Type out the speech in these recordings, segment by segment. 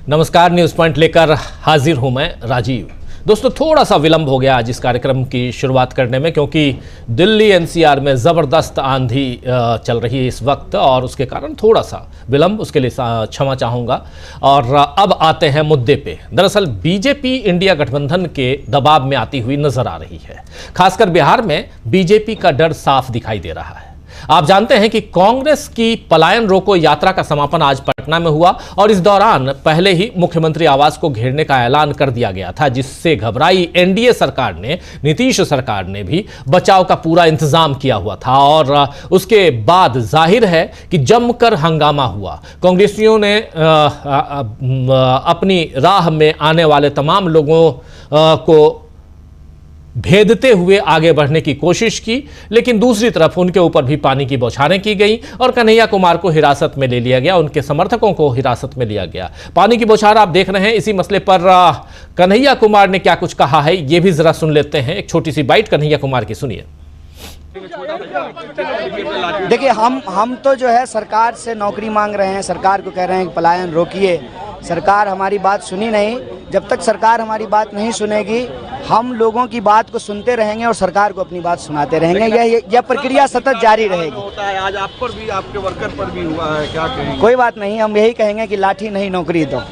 नमस्कार, news point लेकर हाजिर हूं मैं राजीव। दोस्तों, थोड़ा सा विलंब हो गया आज इस कार्यक्रम की शुरुआत करने में, क्योंकि दिल्ली एनसीआर में ज़बरदस्त आंधी चल रही है इस वक्त और उसके कारण थोड़ा सा विलंब, उसके लिए क्षमा चाहूँगा। और अब आते हैं मुद्दे पे। दरअसल बीजेपी इंडिया गठबंधन के दबाव में आती हुई नजर आ रही है। खासकर बिहार में बीजेपी का डर साफ दिखाई दे रहा है। आप जानते हैं कि कांग्रेस की पलायन रोको यात्रा का समापन आज पटना में हुआ और इस दौरान पहले ही मुख्यमंत्री आवास को घेरने का ऐलान कर दिया गया था, जिससे घबराई एनडीए सरकार ने, नीतीश सरकार ने भी बचाव का पूरा इंतजाम किया हुआ था। और उसके बाद जाहिर है कि जमकर हंगामा हुआ। कांग्रेसियों ने अपनी राह में आने वाले तमाम लोगों को भेदते हुए आगे बढ़ने की कोशिश की, लेकिन दूसरी तरफ उनके ऊपर भी पानी की बौछारें की गई और कन्हैया कुमार को हिरासत में ले लिया गया, उनके समर्थकों को हिरासत में लिया गया। पानी की बौछार आप देख रहे हैं। इसी मसले पर कन्हैया कुमार ने क्या कुछ कहा है, ये भी जरा सुन लेते हैं। एक छोटी सी बाइट कन्हैया कुमार की सुनिए। देखिए, हम तो जो है सरकार से नौकरी मांग रहे हैं, सरकार को कह रहे हैं कि पलायन रोकिए। सरकार हमारी बात सुनी नहीं। जब तक सरकार हमारी बात नहीं सुनेगी, हम लोगों की बात को सुनते रहेंगे और सरकार को अपनी बात सुनाते रहेंगे। यह प्रक्रिया सतत जारी रहेगी। होता है आज आप पर भी, आपके वर्कर पर भी हुआ है, क्या कहेंगे? कोई बात नहीं, हम यही कहेंगे कि लाठी नहीं नौकरी दो।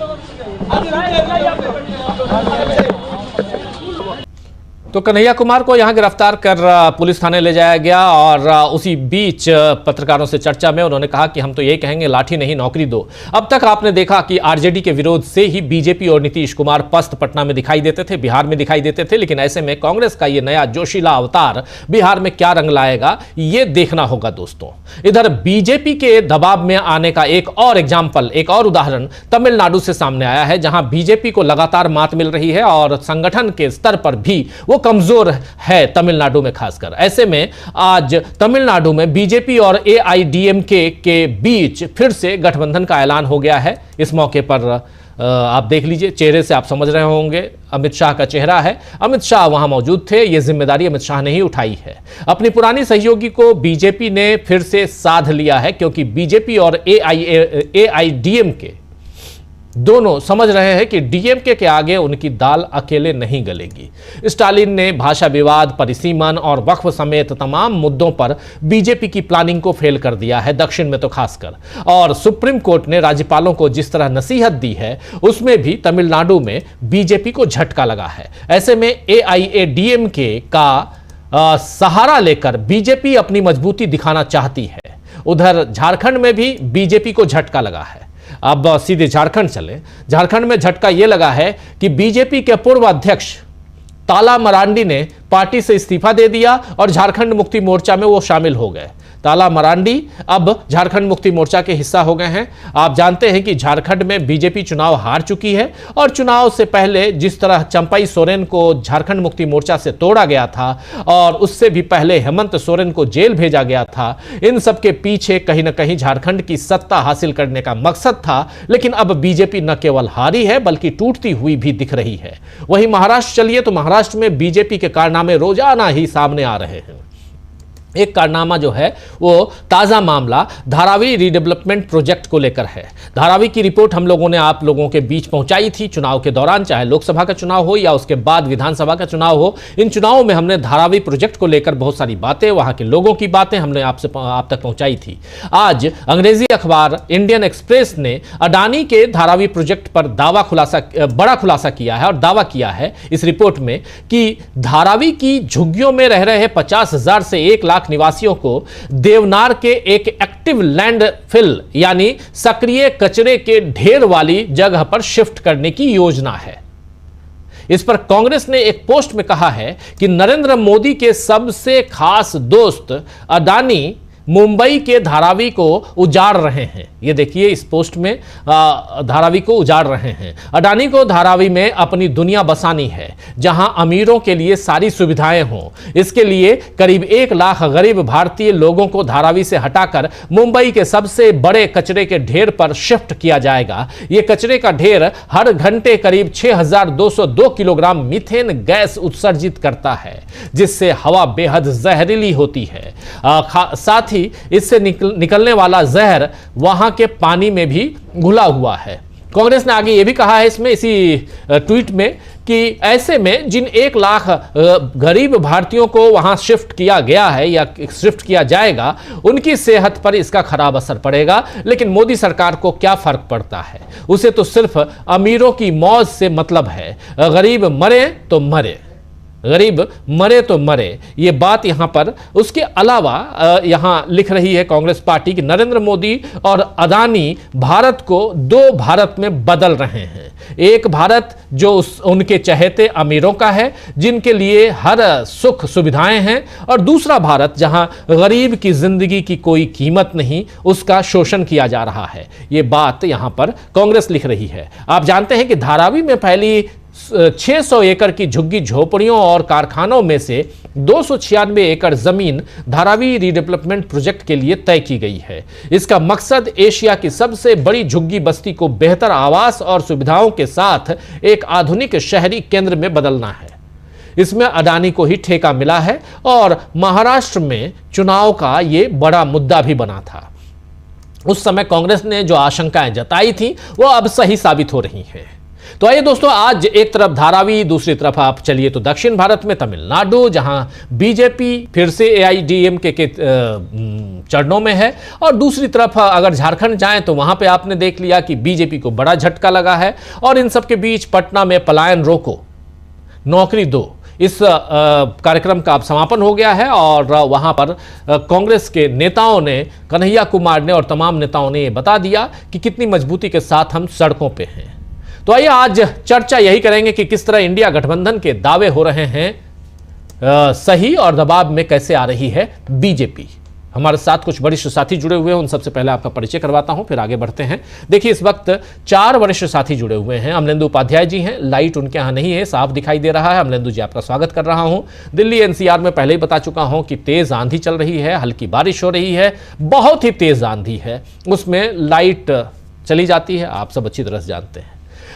तो कन्हैया कुमार को यहां गिरफ्तार कर पुलिस थाने ले जाया गया और उसी बीच पत्रकारों से चर्चा में उन्होंने कहा कि हम तो यही कहेंगे, लाठी नहीं नौकरी दो। अब तक आपने देखा कि आरजेडी के विरोध से ही बीजेपी और नीतीश कुमार पस्त पटना में दिखाई देते थे, बिहार में दिखाई देते थे, लेकिन ऐसे में कांग्रेस का ये नया जोशीला अवतार बिहार में क्या रंग लाएगा, ये देखना होगा दोस्तों। इधर बीजेपी के दबाव में आने का एक और एग्जाम्पल, एक और उदाहरण तमिलनाडु से सामने आया है, जहां बीजेपी को लगातार मात मिल रही है और संगठन के स्तर पर भी वो कमजोर है तमिलनाडु में खासकर। ऐसे में आज तमिलनाडु में बीजेपी और एआईडीएमके के बीच फिर से गठबंधन का ऐलान हो गया है। इस मौके पर आप देख लीजिए, चेहरे से आप समझ रहे होंगे अमित शाह का चेहरा है। अमित शाह वहां मौजूद थे। यह जिम्मेदारी अमित शाह ने ही उठाई है। अपनी पुरानी सहयोगी को बीजेपी ने फिर से साध लिया है, क्योंकि बीजेपी और एआईडीएमके दोनों समझ रहे हैं कि डीएमके के आगे उनकी दाल अकेले नहीं गलेगी। स्टालिन ने भाषा विवाद, परिसीमन और वक्फ समेत तमाम मुद्दों पर बीजेपी की प्लानिंग को फेल कर दिया है, दक्षिण में तो खासकर। और सुप्रीम कोर्ट ने राज्यपालों को जिस तरह नसीहत दी है, उसमें भी तमिलनाडु में बीजेपी को झटका लगा है। ऐसे में एआईएडीएमके का सहारा लेकर बीजेपी अपनी मजबूती दिखाना चाहती है। उधर झारखंड में भी बीजेपी को झटका लगा है। अब सीधे झारखंड चले। झारखंड में झटका यह लगा है कि बीजेपी के पूर्व अध्यक्ष ताला मरांडी ने पार्टी से इस्तीफा दे दिया और झारखंड मुक्ति मोर्चा में वो शामिल हो गए। ताला मरांडी अब झारखंड मुक्ति मोर्चा के हिस्सा हो गए हैं। आप जानते हैं कि झारखंड में बीजेपी चुनाव हार चुकी है और चुनाव से पहले जिस तरह चंपई सोरेन को झारखंड मुक्ति मोर्चा से तोड़ा गया था और उससे भी पहले हेमंत सोरेन को जेल भेजा गया था, इन सब के पीछे कहीं ना कहीं झारखंड की सत्ता हासिल करने का मकसद था। लेकिन अब बीजेपी न केवल हारी है बल्कि टूटती हुई भी दिख रही है। वहीं महाराष्ट्र चलिए तो महाराष्ट्र में बीजेपी के कारनामे रोजाना ही सामने आ रहे हैं। एक कारनामा जो है वो ताज़ा मामला धारावी रीडेवलपमेंट प्रोजेक्ट को लेकर है। धारावी की रिपोर्ट हम लोगों ने आप लोगों के बीच पहुंचाई थी चुनाव के दौरान, चाहे लोकसभा का चुनाव हो या उसके बाद विधानसभा का चुनाव हो। इन चुनावों में हमने धारावी प्रोजेक्ट को लेकर बहुत सारी बातें, वहां के लोगों की बातें हमने आप तक पहुंचाई थी। आज अंग्रेजी अखबार इंडियन एक्सप्रेस ने अडानी के धारावी प्रोजेक्ट पर बड़ा खुलासा किया है और दावा किया है इस रिपोर्ट में कि धारावी की झुग्गियों में रह रहे 50,000 से 1 लाख निवासियों को देवनार के एक एक्टिव लैंडफिल यानी सक्रिय कचरे के ढेर वाली जगह पर शिफ्ट करने की योजना है। इस पर कांग्रेस ने एक पोस्ट में कहा है कि नरेंद्र मोदी के सबसे खास दोस्त अडानी मुंबई के धारावी को उजाड़ रहे हैं। ये देखिए, इस पोस्ट में धारावी को उजाड़ रहे हैं। अडानी को धारावी में अपनी दुनिया बसानी है, जहां अमीरों के लिए सारी सुविधाएं हों। इसके लिए करीब 1 लाख गरीब भारतीय लोगों को धारावी से हटाकर मुंबई के सबसे बड़े कचरे के ढेर पर शिफ्ट किया जाएगा। ये कचरे का ढेर हर घंटे करीब 6202 किलोग्राम मीथेन गैस उत्सर्जित करता है, जिससे हवा बेहद जहरीली होती है। साथ ही इससे निकलने वाला जहर वहां के पानी में भी घुला हुआ है। कांग्रेस ने आगे ये भी कहा है इसमें, इसी ट्वीट में, कि ऐसे में जिन 1 लाख गरीब भारतीयों को वहां शिफ्ट किया गया है या शिफ्ट किया जाएगा, उनकी सेहत पर इसका खराब असर पड़ेगा। लेकिन मोदी सरकार को क्या फर्क पड़ता है, उसे तो सिर्फ अमीरों की मौज से मतलब है। गरीब मरे तो मरे, गरीब मरे तो मरे, ये बात यहां पर। उसके अलावा यहां लिख रही है कांग्रेस पार्टी कि नरेंद्र मोदी और अदानी भारत को 2 भारत में बदल रहे हैं। एक भारत जो उनके चहेते अमीरों का है, जिनके लिए हर सुख सुविधाएं हैं, और दूसरा भारत जहां गरीब की जिंदगी की कोई कीमत नहीं, उसका शोषण किया जा रहा है। ये बात यहां पर कांग्रेस लिख रही है। आप जानते हैं कि धारावी में फैली 600 एकड़ की झुग्गी झोपड़ियों और कारखानों में से 296 एकड़ जमीन धारावी रीडेवलपमेंट प्रोजेक्ट के लिए तय की गई है। इसका मकसद एशिया की सबसे बड़ी झुग्गी बस्ती को बेहतर आवास और सुविधाओं के साथ एक आधुनिक शहरी केंद्र में बदलना है। इसमें अडानी को ही ठेका मिला है और महाराष्ट्र में चुनाव का यह बड़ा मुद्दा भी बना था। उस समय कांग्रेस ने जो आशंकाएं जताई थी वो अब सही साबित हो रही हैं। तो आइए दोस्तों, आज एक तरफ धारावी, दूसरी तरफ आप चलिए तो दक्षिण भारत में तमिलनाडु, जहां बीजेपी फिर से एआईडीएमके के चरणों में है, और दूसरी तरफ अगर झारखंड जाएं तो वहां पे आपने देख लिया कि बीजेपी को बड़ा झटका लगा है। और इन सब के बीच पटना में पलायन रोको, नौकरी दो, इस कार्यक्रम का अब समापन हो गया है। और वहां पर कांग्रेस के नेताओं ने, कन्हैया कुमार ने और तमाम नेताओं ने यह बता दिया कि कितनी मजबूती के साथ हम सड़कों पे हैं। तो आइए आज चर्चा यही करेंगे कि किस तरह इंडिया गठबंधन के दावे हो रहे हैं सही, और दबाव में कैसे आ रही है बीजेपी। हमारे साथ कुछ वरिष्ठ साथी जुड़े हुए हैं, उन सबसे पहले आपका परिचय करवाता हूं, फिर आगे बढ़ते हैं। देखिए, इस वक्त 4 वरिष्ठ साथी जुड़े हुए हैं। अमलेंदु उपाध्याय जी हैं, लाइट उनके यहां नहीं है, साफ दिखाई दे रहा है। अमलेंदु जी, आपका स्वागत कर रहा हूं। दिल्ली एनसीआर में पहले ही बता चुका हूं कि तेज आंधी चल रही है, हल्की बारिश हो रही है, बहुत ही तेज आंधी है, उसमें लाइट चली जाती है, आप सब अच्छी तरह से जानते हैं।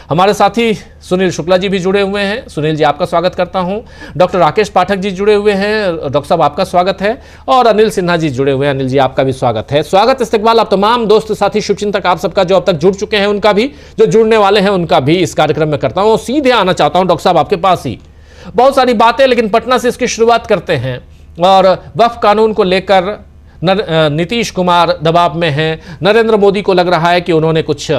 हमारे साथी सुनील शुक्ला जी भी जुड़े हुए हैं। सुनील जी, आपका स्वागत करता हूं। डॉक्टर राकेश पाठक जी जुड़े हुए हैं, डॉक्टर साहब आपका स्वागत है। और अनिल सिन्हा जी जुड़े हुए हैं, अनिल जी आपका भी स्वागत है। स्वागत, इस्तकबाल आप तमाम दोस्त साथी शुभचिंतक आप सबका, जो अब तक जुड़ चुके हैं उनका भी, जो जुड़ने वाले हैं उनका भी इस कार्यक्रम में करता हूं। सीधे आना चाहता हूं डॉक्टर साहब आपके पास ही, बहुत सारी बातें, लेकिन पटना से इसकी शुरुआत करते हैं। और वक्फ कानून को लेकर नीतीश कुमार दबाव में हैं, नरेंद्र मोदी को लग रहा है कि उन्होंने कुछ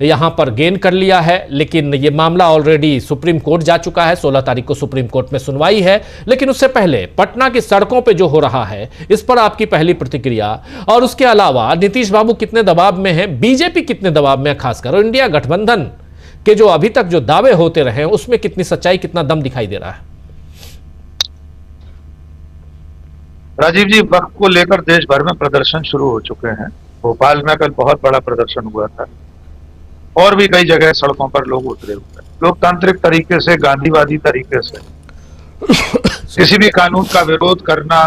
यहां पर गेन कर लिया है, लेकिन यह मामला ऑलरेडी सुप्रीम कोर्ट जा चुका है। 16 तारीख को सुप्रीम कोर्ट में सुनवाई है। लेकिन उससे पहले पटना की सड़कों पे जो हो रहा है, इस पर आपकी पहली प्रतिक्रिया, और उसके अलावा नीतीश बाबू कितने दबाव में हैं, बीजेपी कितने दबाव में है, खासकर, और इंडिया गठबंधन के जो अभी तक जो दावे होते रहे उसमें कितनी सच्चाई, कितना दम दिखाई दे रहा है। राजीव जी, वक्त को लेकर देश भर में प्रदर्शन शुरू हो चुके हैं। भोपाल में कल बहुत बड़ा प्रदर्शन हुआ था, और भी कई जगह सड़कों पर लोग उतरे हुए हैं। लोकतांत्रिक तरीके से, गांधीवादी तरीके से किसी भी कानून का विरोध करना,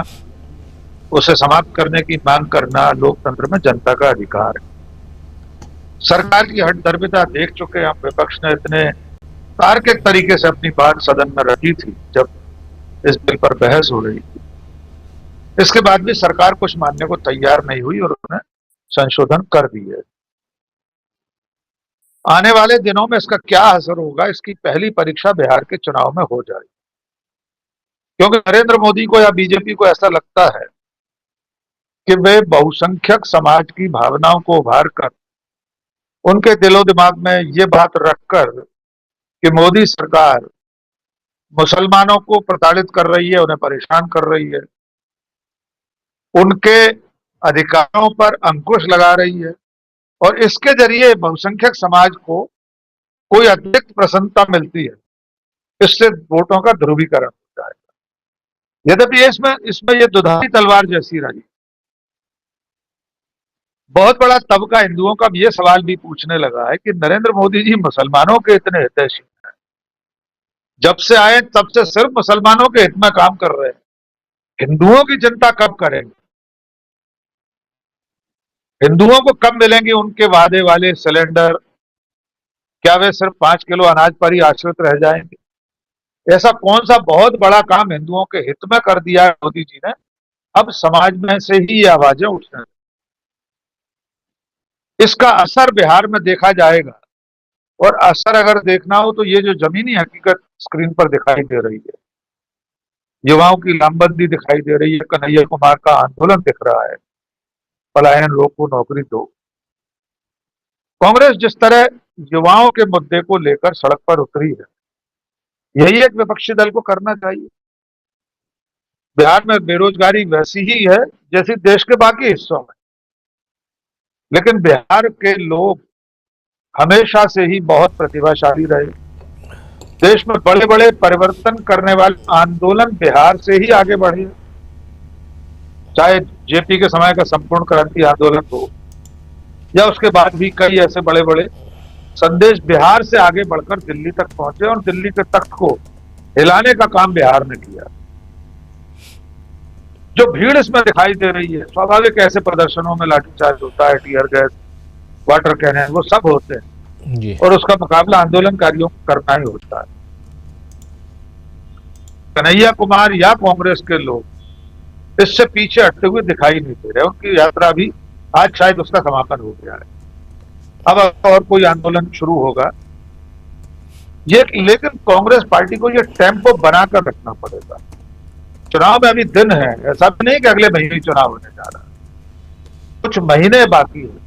उसे समाप्त करने की मांग करना लोकतंत्र में जनता का अधिकार है। सरकार की हठधर्मिता देख चुके हम। विपक्ष ने इतने तार्किक तरीके से अपनी बात सदन में रखी थी जब इस बिल पर बहस हो रही थी, इसके बाद भी सरकार कुछ मानने को तैयार नहीं हुई और उन्होंने संशोधन कर दिए। आने वाले दिनों में इसका क्या असर होगा, इसकी पहली परीक्षा बिहार के चुनाव में हो जाएगी। क्योंकि नरेंद्र मोदी को या बीजेपी को ऐसा लगता है कि वे बहुसंख्यक समाज की भावनाओं को उभार कर, उनके दिलो दिमाग में ये बात रखकर कि मोदी सरकार मुसलमानों को प्रताड़ित कर रही है, उन्हें परेशान कर रही है, उनके अधिकारों पर अंकुश लगा रही है, और इसके जरिए बहुसंख्यक समाज को कोई अतिरिक्त प्रसन्नता मिलती है, इससे वोटों का ध्रुवीकरण हो जाएगा। यद्यपि इसमें ये दुधारी तलवार जैसी रही। बहुत बड़ा तबका हिंदुओं का ये सवाल भी पूछने लगा है कि नरेंद्र मोदी जी मुसलमानों के इतने हितैषी हैं, जब से आए तब से सिर्फ मुसलमानों के हित में काम कर रहे हैं, हिंदुओं की चिंता कब करेंगे? हिंदुओं को कब मिलेंगे उनके वादे वाले सिलेंडर? क्या वे सिर्फ 5 किलो अनाज पर ही आश्रित रह जाएंगे? ऐसा कौन सा बहुत बड़ा काम हिंदुओं के हित में कर दिया है मोदी जी ने? अब समाज में से ही ये आवाजें उठने, इसका असर बिहार में देखा जाएगा। और असर अगर देखना हो तो ये जो जमीनी हकीकत स्क्रीन पर दिखाई दे रही है, युवाओं की लामबंदी दिखाई दे रही है, कन्हैया कुमार का आंदोलन दिख रहा है, पलायन रोको नौकरी दो। कांग्रेस जिस तरह युवाओं के मुद्दे को लेकर सड़क पर उतरी है, यही एक विपक्षी दल को करना चाहिए। बिहार में बेरोजगारी वैसी ही है जैसी देश के बाकी हिस्सों में, लेकिन बिहार के लोग हमेशा से ही बहुत प्रतिभाशाली रहे। देश में बड़े बड़े परिवर्तन करने वाले आंदोलन बिहार से ही आगे बढ़े, चाहे जेपी के समय का संपूर्ण क्रांति आंदोलन हो या उसके बाद भी कई ऐसे बड़े बड़े संदेश बिहार से आगे बढ़कर दिल्ली तक पहुंचे और दिल्ली के तख्त को हिलाने का काम बिहार ने किया। जो भीड़ इसमें दिखाई दे रही है, स्वाभाविक ऐसे प्रदर्शनों में लाठीचार्ज होता है, टीयर गैस, वाटर कैनन, वो सब होते हैं जी। और उसका मुकाबला आंदोलनकारियों को करना ही होता है। कन्हैया कुमार या कांग्रेस के लोग इससे पीछे हटते हुए दिखाई नहीं दे रहे। उनकी यात्रा भी आज शायद उसका समापन हो गया है, अब और कोई आंदोलन शुरू होगा ये, लेकिन कांग्रेस पार्टी को ये टेम्पो बनाकर रखना पड़ेगा। चुनाव में अभी दिन है, ऐसा भी नहीं कि अगले महीने चुनाव होने जा रहा है, कुछ महीने बाकी है।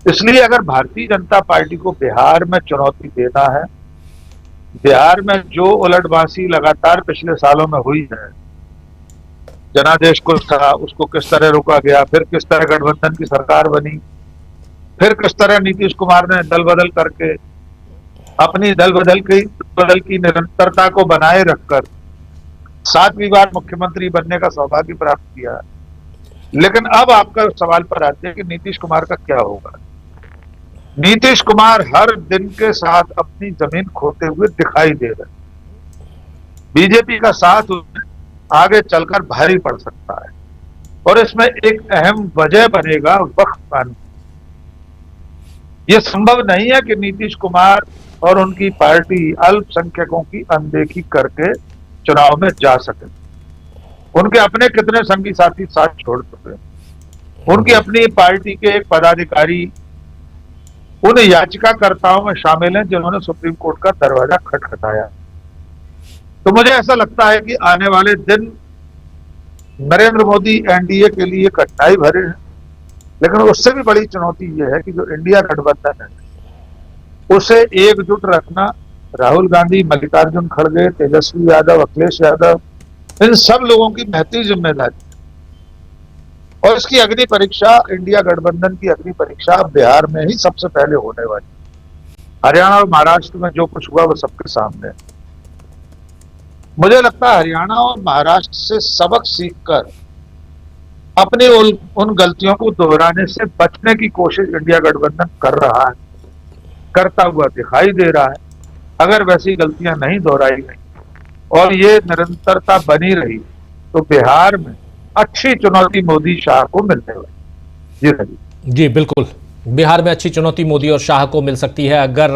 इसलिए अगर भारतीय जनता पार्टी को बिहार में चुनौती देना है, बिहार में जो उलटवासी लगातार पिछले सालों में हुई है, जनादेश कुछ था, उसको किस तरह रोका गया, फिर किस तरह गठबंधन की सरकार बनी, फिर किस तरह नीतीश कुमार ने दल बदल करके अपनी दल बदल की निरंतरता को बनाए रखकर 7वीं बार मुख्यमंत्री बनने का सौभाग्य प्राप्त किया। लेकिन अब आपका सवाल पर आते हैं कि नीतीश कुमार का क्या होगा। नीतीश कुमार हर दिन के साथ अपनी जमीन खोते हुए दिखाई दे रहे हैं। बीजेपी का साथ आगे चलकर भारी पड़ सकता है और इसमें एक अहम वजह बनेगा वक्फ कानून। यह संभव नहीं है कि नीतीश कुमार और उनकी पार्टी अल्पसंख्यकों की अनदेखी करके चुनाव में जा सके। उनके अपने कितने संगी साथी साथ छोड़ चुके हैं। उनकी अपनी पार्टी के एक पदाधिकारी उन याचिकाकर्ताओं में शामिल हैं जिन्होंने सुप्रीम कोर्ट का दरवाजा खटखटाया। तो मुझे ऐसा लगता है कि आने वाले दिन नरेंद्र मोदी एनडीए के लिए कठिनाई भरे हैं, लेकिन उससे भी बड़ी चुनौती यह है कि जो इंडिया गठबंधन है उसे एकजुट रखना। राहुल गांधी, मल्लिकार्जुन खड़गे, तेजस्वी यादव, अखिलेश यादव, इन सब लोगों की महती जिम्मेदारी है और इसकी अग्नि परीक्षा, इंडिया गठबंधन की अग्नि परीक्षा बिहार में ही सबसे पहले होने वाली। हरियाणा और महाराष्ट्र में जो कुछ हुआ वो सबके सामने है। मुझे लगता है हरियाणा और महाराष्ट्र से सबक सीखकर अपनी उन गलतियों को दोहराने से बचने की कोशिश इंडिया गठबंधन कर रहा है, करता हुआ दिखाई दे रहा है। अगर वैसी गलतियां नहीं दोहराई गई और ये निरंतरता बनी रही तो बिहार में अच्छी चुनौती मोदी शाह को मिलने वाली। जी रवि जी, बिल्कुल बिहार में अच्छी चुनौती मोदी और शाह को मिल सकती है अगर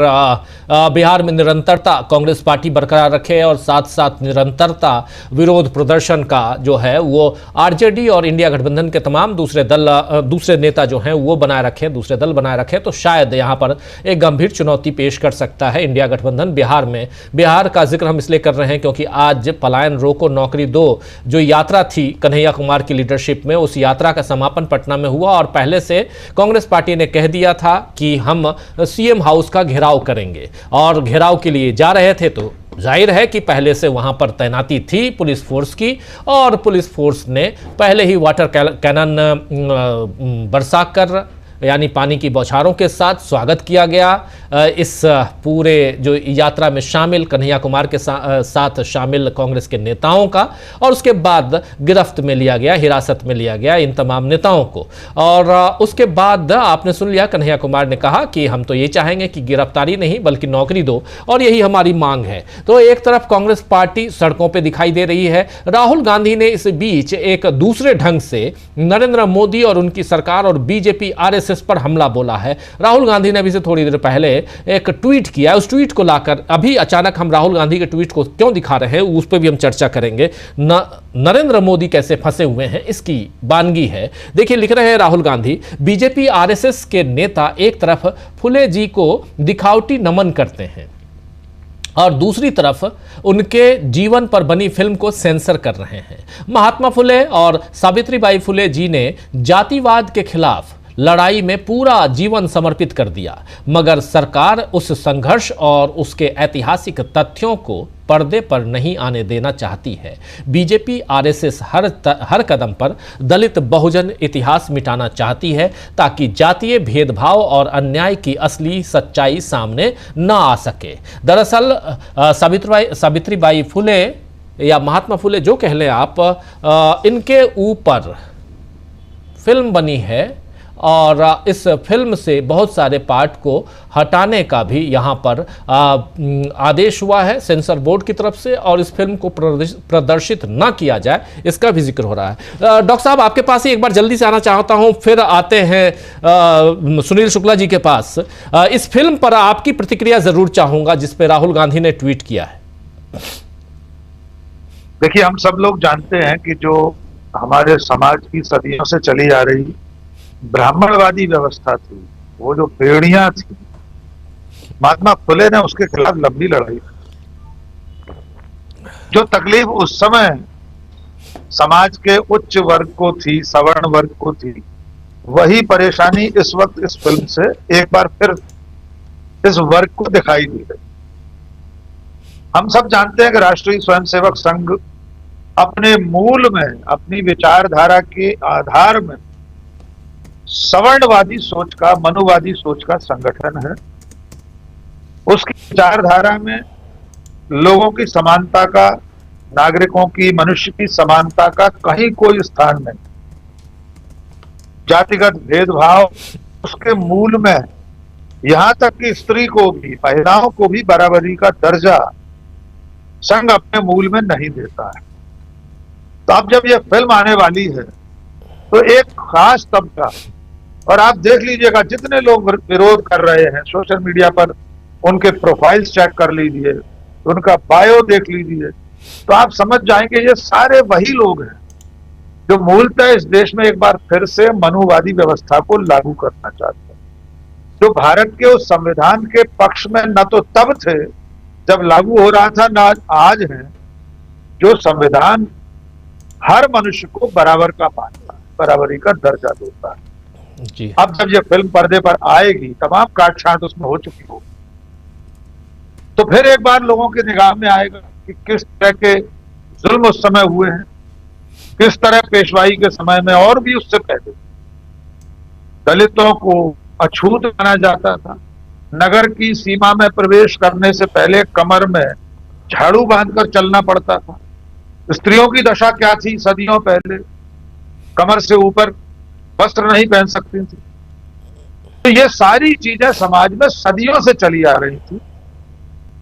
बिहार में निरंतरता कांग्रेस पार्टी बरकरार रखे और साथ साथ निरंतरता विरोध प्रदर्शन का जो है वो आरजेडी और इंडिया गठबंधन के तमाम दूसरे नेता जो हैं वो बनाए रखें, दूसरे दल बनाए रखें, तो शायद यहाँ पर एक गंभीर चुनौती पेश कर सकता है इंडिया गठबंधन बिहार में। बिहार का जिक्र हम इसलिए कर रहे हैं क्योंकि आज पलायन रोको नौकरी दो जो यात्रा थी कन्हैया कुमार की लीडरशिप में, उस यात्रा का समापन पटना में हुआ और पहले से कांग्रेस पार्टी ने कह दिया था कि हम सीएम हाउस का घेराव करेंगे और घेराव के लिए जा रहे थे। तो जाहिर है कि पहले से वहां पर तैनाती थी पुलिस फोर्स की और पुलिस फोर्स ने पहले ही वाटर कैनन बरसाकर यानी पानी की बौछारों के साथ स्वागत किया गया इस पूरे जो यात्रा में शामिल कन्हैया कुमार के साथ शामिल कांग्रेस के नेताओं का, और उसके बाद गिरफ्त में लिया गया, हिरासत में लिया गया इन तमाम नेताओं को। और उसके बाद आपने सुन लिया कन्हैया कुमार ने कहा कि हम तो ये चाहेंगे कि गिरफ्तारी नहीं बल्कि नौकरी दो और यही हमारी मांग है। तो एक तरफ कांग्रेस पार्टी सड़कों पर दिखाई दे रही है, राहुल गांधी ने इस बीच एक दूसरे ढंग से नरेंद्र मोदी और उनकी सरकार और बीजेपी आरएसएस आरएसएस पर हमला बोला है। राहुल गांधी ने अभी से थोड़ी देर पहले एक ट्वीट किया, उस ट्वीट को लाकर अभी अचानक हम राहुल गांधी के ट्वीट को क्यों दिखा रहे हैं उस पर भी हम चर्चा करेंगे। नरेंद्र मोदी कैसे फंसे हुए हैं इसकी बानगी है। देखिए, लिख रहे हैं राहुल गांधी, बीजेपी आरएसएस के नेता एक तरफ फुले जी को दिखावटी नमन करते हैं और दूसरी तरफ उनके जीवन पर बनी फिल्म को सेंसर कर रहे हैं। महात्मा फुले और सावित्रीबाई फुले जी ने जातिवाद के खिलाफ लड़ाई में पूरा जीवन समर्पित कर दिया, मगर सरकार उस संघर्ष और उसके ऐतिहासिक तथ्यों को पर्दे पर नहीं आने देना चाहती है। बीजेपी आरएसएस हर कदम पर दलित बहुजन इतिहास मिटाना चाहती है ताकि जातीय भेदभाव और अन्याय की असली सच्चाई सामने न आ सके। दरअसल सावित्रीबाई फुले या महात्मा फुले जो कह लें आप, इनके ऊपर फिल्म बनी है और इस फिल्म से बहुत सारे पार्ट को हटाने का भी यहाँ पर आदेश हुआ है सेंसर बोर्ड की तरफ से, और इस फिल्म को प्रदर्शित ना किया जाए इसका भी जिक्र हो रहा है। डॉक्टर साहब, आपके पास ही एक बार जल्दी से आना चाहता हूँ, फिर आते हैं सुनील शुक्ला जी के पास। इस फिल्म पर आपकी प्रतिक्रिया जरूर चाहूंगा जिस पे राहुल गांधी ने ट्वीट किया है। देखिए, हम सब लोग जानते हैं कि जो हमारे समाज की सदियों से चली आ रही ब्राह्मणवादी व्यवस्था थी, वो जो बेड़ियां थी, महात्मा फुले ने उसके खिलाफ लंबी लड़ाई की। जो तकलीफ उस समय समाज के उच्च वर्ग को थी, सवर्ण वर्ग को थी, वही परेशानी इस वक्त इस फिल्म से एक बार फिर इस वर्ग को दिखाई दी गई। हम सब जानते हैं कि राष्ट्रीय स्वयंसेवक संघ अपने मूल में, अपनी विचारधारा के आधार में सवर्णवादी सोच का, मनुवादी सोच का संगठन है। उसकी विचारधारा में लोगों की समानता का, नागरिकों की, मनुष्य की समानता का कहीं कोई स्थान नहीं। जातिगत भेदभाव उसके मूल में, यहां तक कि स्त्री को भी, महिलाओं को भी बराबरी का दर्जा संघ अपने मूल में नहीं देता है। तो अब जब यह फिल्म आने वाली है तो एक खास तबका, और आप देख लीजिएगा जितने लोग विरोध कर रहे हैं सोशल मीडिया पर, उनके प्रोफाइल्स चेक कर लीजिए, उनका बायो देख लीजिए, तो आप समझ जाएंगे ये सारे वही लोग हैं जो मूलतः इस देश में एक बार फिर से मनुवादी व्यवस्था को लागू करना चाहते हैं, जो भारत के उस संविधान के पक्ष में न तो तब थे जब लागू हो रहा था, न आज है, जो संविधान हर मनुष्य को बराबर का मानता है, बराबरी का दर्जा देता है। जी। अब जब ये फिल्म पर्दे पर आएगी, तमाम काट छांट उसमें हो चुकी होगी, तो फिर एक बार लोगों की निगाह में आएगा कि किस तरह के जुल्म उस समय हुए हैं, किस तरह पेशवाई के समय में और भी उससे पहले दलितों को अछूत माना जाता था। नगर की सीमा में प्रवेश करने से पहले कमर में झाड़ू बांधकर चलना पड़ता था। स्त्रियों की दशा क्या थी सदियों पहले, कमर से ऊपर वस्त्र नहीं पहन सकती थी। तो ये सारी चीजें समाज में सदियों से चली आ रही थी।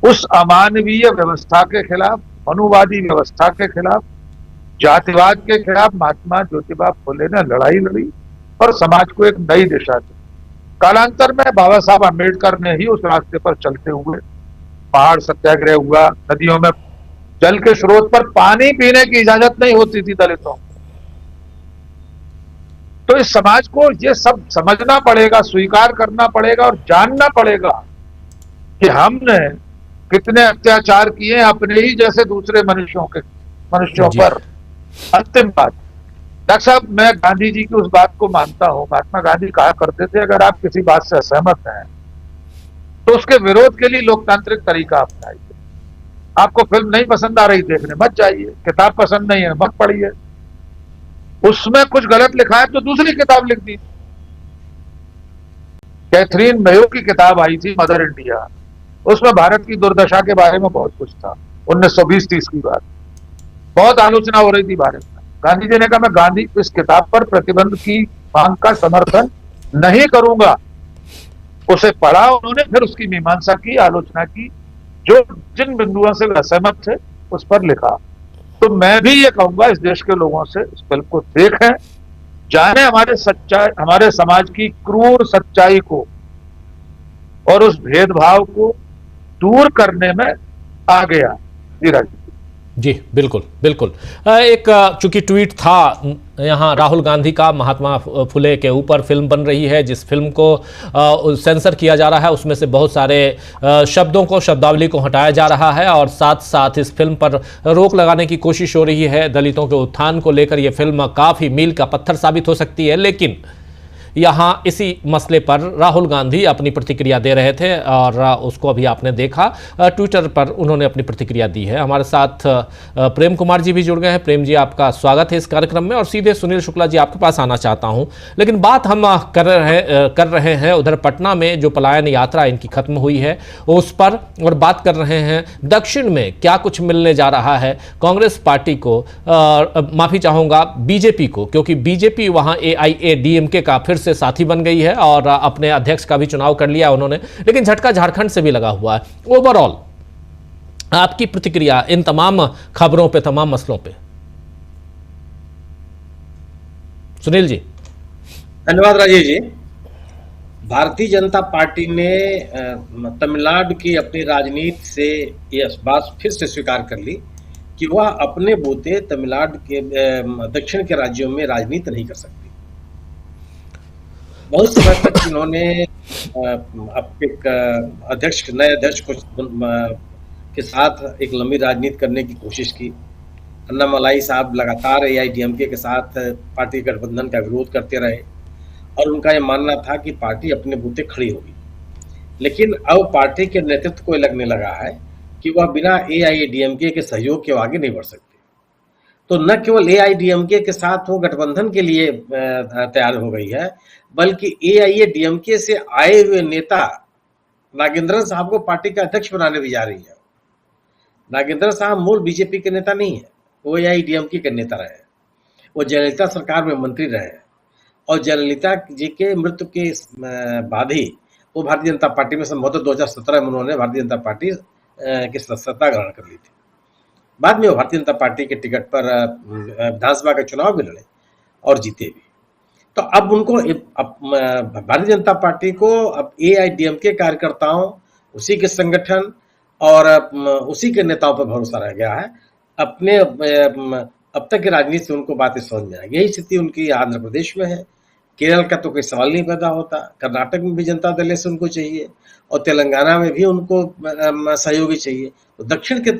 उस अमानवीय व्यवस्था के खिलाफ, मनुवादी व्यवस्था के खिलाफ, जातिवाद के खिलाफ महात्मा ज्योतिबा फुले ने लड़ाई लड़ी और समाज को एक नई दिशा दी। कालांतर में बाबा साहब अम्बेडकर ने ही उस रास्ते पर चलते हुए पहाड़ सत्याग्रह हुआ, नदियों में जल के स्रोत पर पानी पीने की इजाजत नहीं होती थी दलितों। तो इस समाज को ये सब समझना पड़ेगा, स्वीकार करना पड़ेगा और जानना पड़ेगा कि हमने कितने अत्याचार किए अपने ही जैसे दूसरे मनुष्यों पर। अंतिम बात, डॉक्टर साहब, मैं गांधी जी की उस बात को मानता हूं। महात्मा गांधी कहा करते थे, अगर आप किसी बात से असहमत हैं तो उसके विरोध के लिए लोकतांत्रिक तरीका अपनाइए। आपको फिल्म नहीं पसंद आ रही, देखने मत जाइए। किताब पसंद नहीं है, मत पढ़िए। उसमें कुछ गलत लिखा है तो दूसरी किताब लिख दी। कैथरीन मेयो की किताब आई थी मदर इंडिया, उसमें भारत की दुर्दशा के बारे में बहुत कुछ था। 1920-30 की बात, बहुत आलोचना हो रही थी भारत में। गांधी जी ने कहा, मैं गांधी इस किताब पर प्रतिबंध की मांग का समर्थन नहीं करूंगा। उसे पढ़ा उन्होंने, फिर उसकी मीमांसा की, आलोचना की, जो जिन बिंदुओं से असहमत थे उस पर लिखा। तो मैं भी ये कहूंगा इस देश के लोगों से इस फिल्म को देखें, जाने हमारे समाज की क्रूर सच्चाई को और उस भेदभाव को दूर करने में आ गया। जी राजीव जी बिल्कुल बिल्कुल। एक चूंकि ट्वीट था यहाँ राहुल गांधी का महात्मा फुले के ऊपर फिल्म बन रही है, जिस फिल्म को सेंसर किया जा रहा है, उसमें से बहुत सारे शब्दों को, शब्दावली को हटाया जा रहा है और साथ साथ इस फिल्म पर रोक लगाने की कोशिश हो रही है। दलितों के उत्थान को लेकर यह फिल्म काफ़ी मील का पत्थर साबित हो सकती है, लेकिन यहाँ इसी मसले पर राहुल गांधी अपनी प्रतिक्रिया दे रहे थे और उसको अभी आपने देखा, ट्विटर पर उन्होंने अपनी प्रतिक्रिया दी है। हमारे साथ प्रेम कुमार जी भी जुड़ गए हैं। प्रेम जी, आपका स्वागत है इस कार्यक्रम में और सीधे सुनील शुक्ला जी आपके पास आना चाहता हूं। लेकिन बात हम कर रहे हैं उधर पटना में जो पलायन यात्रा इनकी खत्म हुई है उस पर, और बात कर रहे हैं दक्षिण में क्या कुछ मिलने जा रहा है कांग्रेस पार्टी को, माफी चाहूंगा बीजेपी को, क्योंकि बीजेपी वहां AIADMK का फिर से साथी बन गई है और अपने अध्यक्ष का भी चुनाव कर लिया उन्होंने, लेकिन झटका झारखंड से भी लगा हुआ है। ओवरऑल आपकी प्रतिक्रिया इन तमाम खबरों पे, तमाम मसलों पे? सुनील जी। धन्यवाद राजीव जी। भारतीय जनता पार्टी ने तमिलनाडु की अपनी राजनीति से यह बात फिर से स्वीकार कर ली कि वह अपने बूते तमिलनाडु के दक्षिण के राज्यों में राजनीति नहीं कर सकती। बहुत समय तक इन्होंने एक अध्यक्ष, नए अध्यक्ष को के साथ एक लंबी राजनीति करने की कोशिश की। अन्नामलाई साहब लगातार AIADMK के साथ पार्टी गठबंधन का विरोध करते रहे और उनका यह मानना था कि पार्टी अपने बूते खड़ी होगी। लेकिन अब पार्टी के नेतृत्व को लगने लगा है कि वह बिना AIADMK के सहयोग के आगे नहीं बढ़ सकती। तो न केवल AIADMK के साथ वो गठबंधन के लिए तैयार हो गई है, बल्कि AIADMK से आए हुए नेता नागेंद्र साहब को पार्टी का अध्यक्ष बनाने भी जा रही है। नागेंद्र साहब मूल बीजेपी के नेता नहीं है, वो AIADMK के नेता रहे। वो जयललिता सरकार में मंत्री रहे और जयललिता जी के मृत्यु के बाद ही वो भारतीय जनता पार्टी में संभवतः 2017 में उन्होंने भारतीय जनता पार्टी की सदस्यता ग्रहण कर ली थी। बाद में वो भारतीय जनता पार्टी के टिकट पर विधानसभा का चुनाव भी लड़े और जीते भी। तो अब उनको भारतीय जनता पार्टी को अब AIADMK कार्यकर्ताओं, उसी के संगठन और उसी के नेताओं पर भरोसा रह गया है। अपने अब तक की राजनीति से उनको बातें समझ में आई। यही स्थिति उनकी आंध्र प्रदेश में है। केरल का तो कोई सवाल नहीं पैदा होता। कर्नाटक में भी जनता दल से उनको चाहिए और तेलंगाना में भी उनको सहयोगी चाहिए। तो दक्षिण के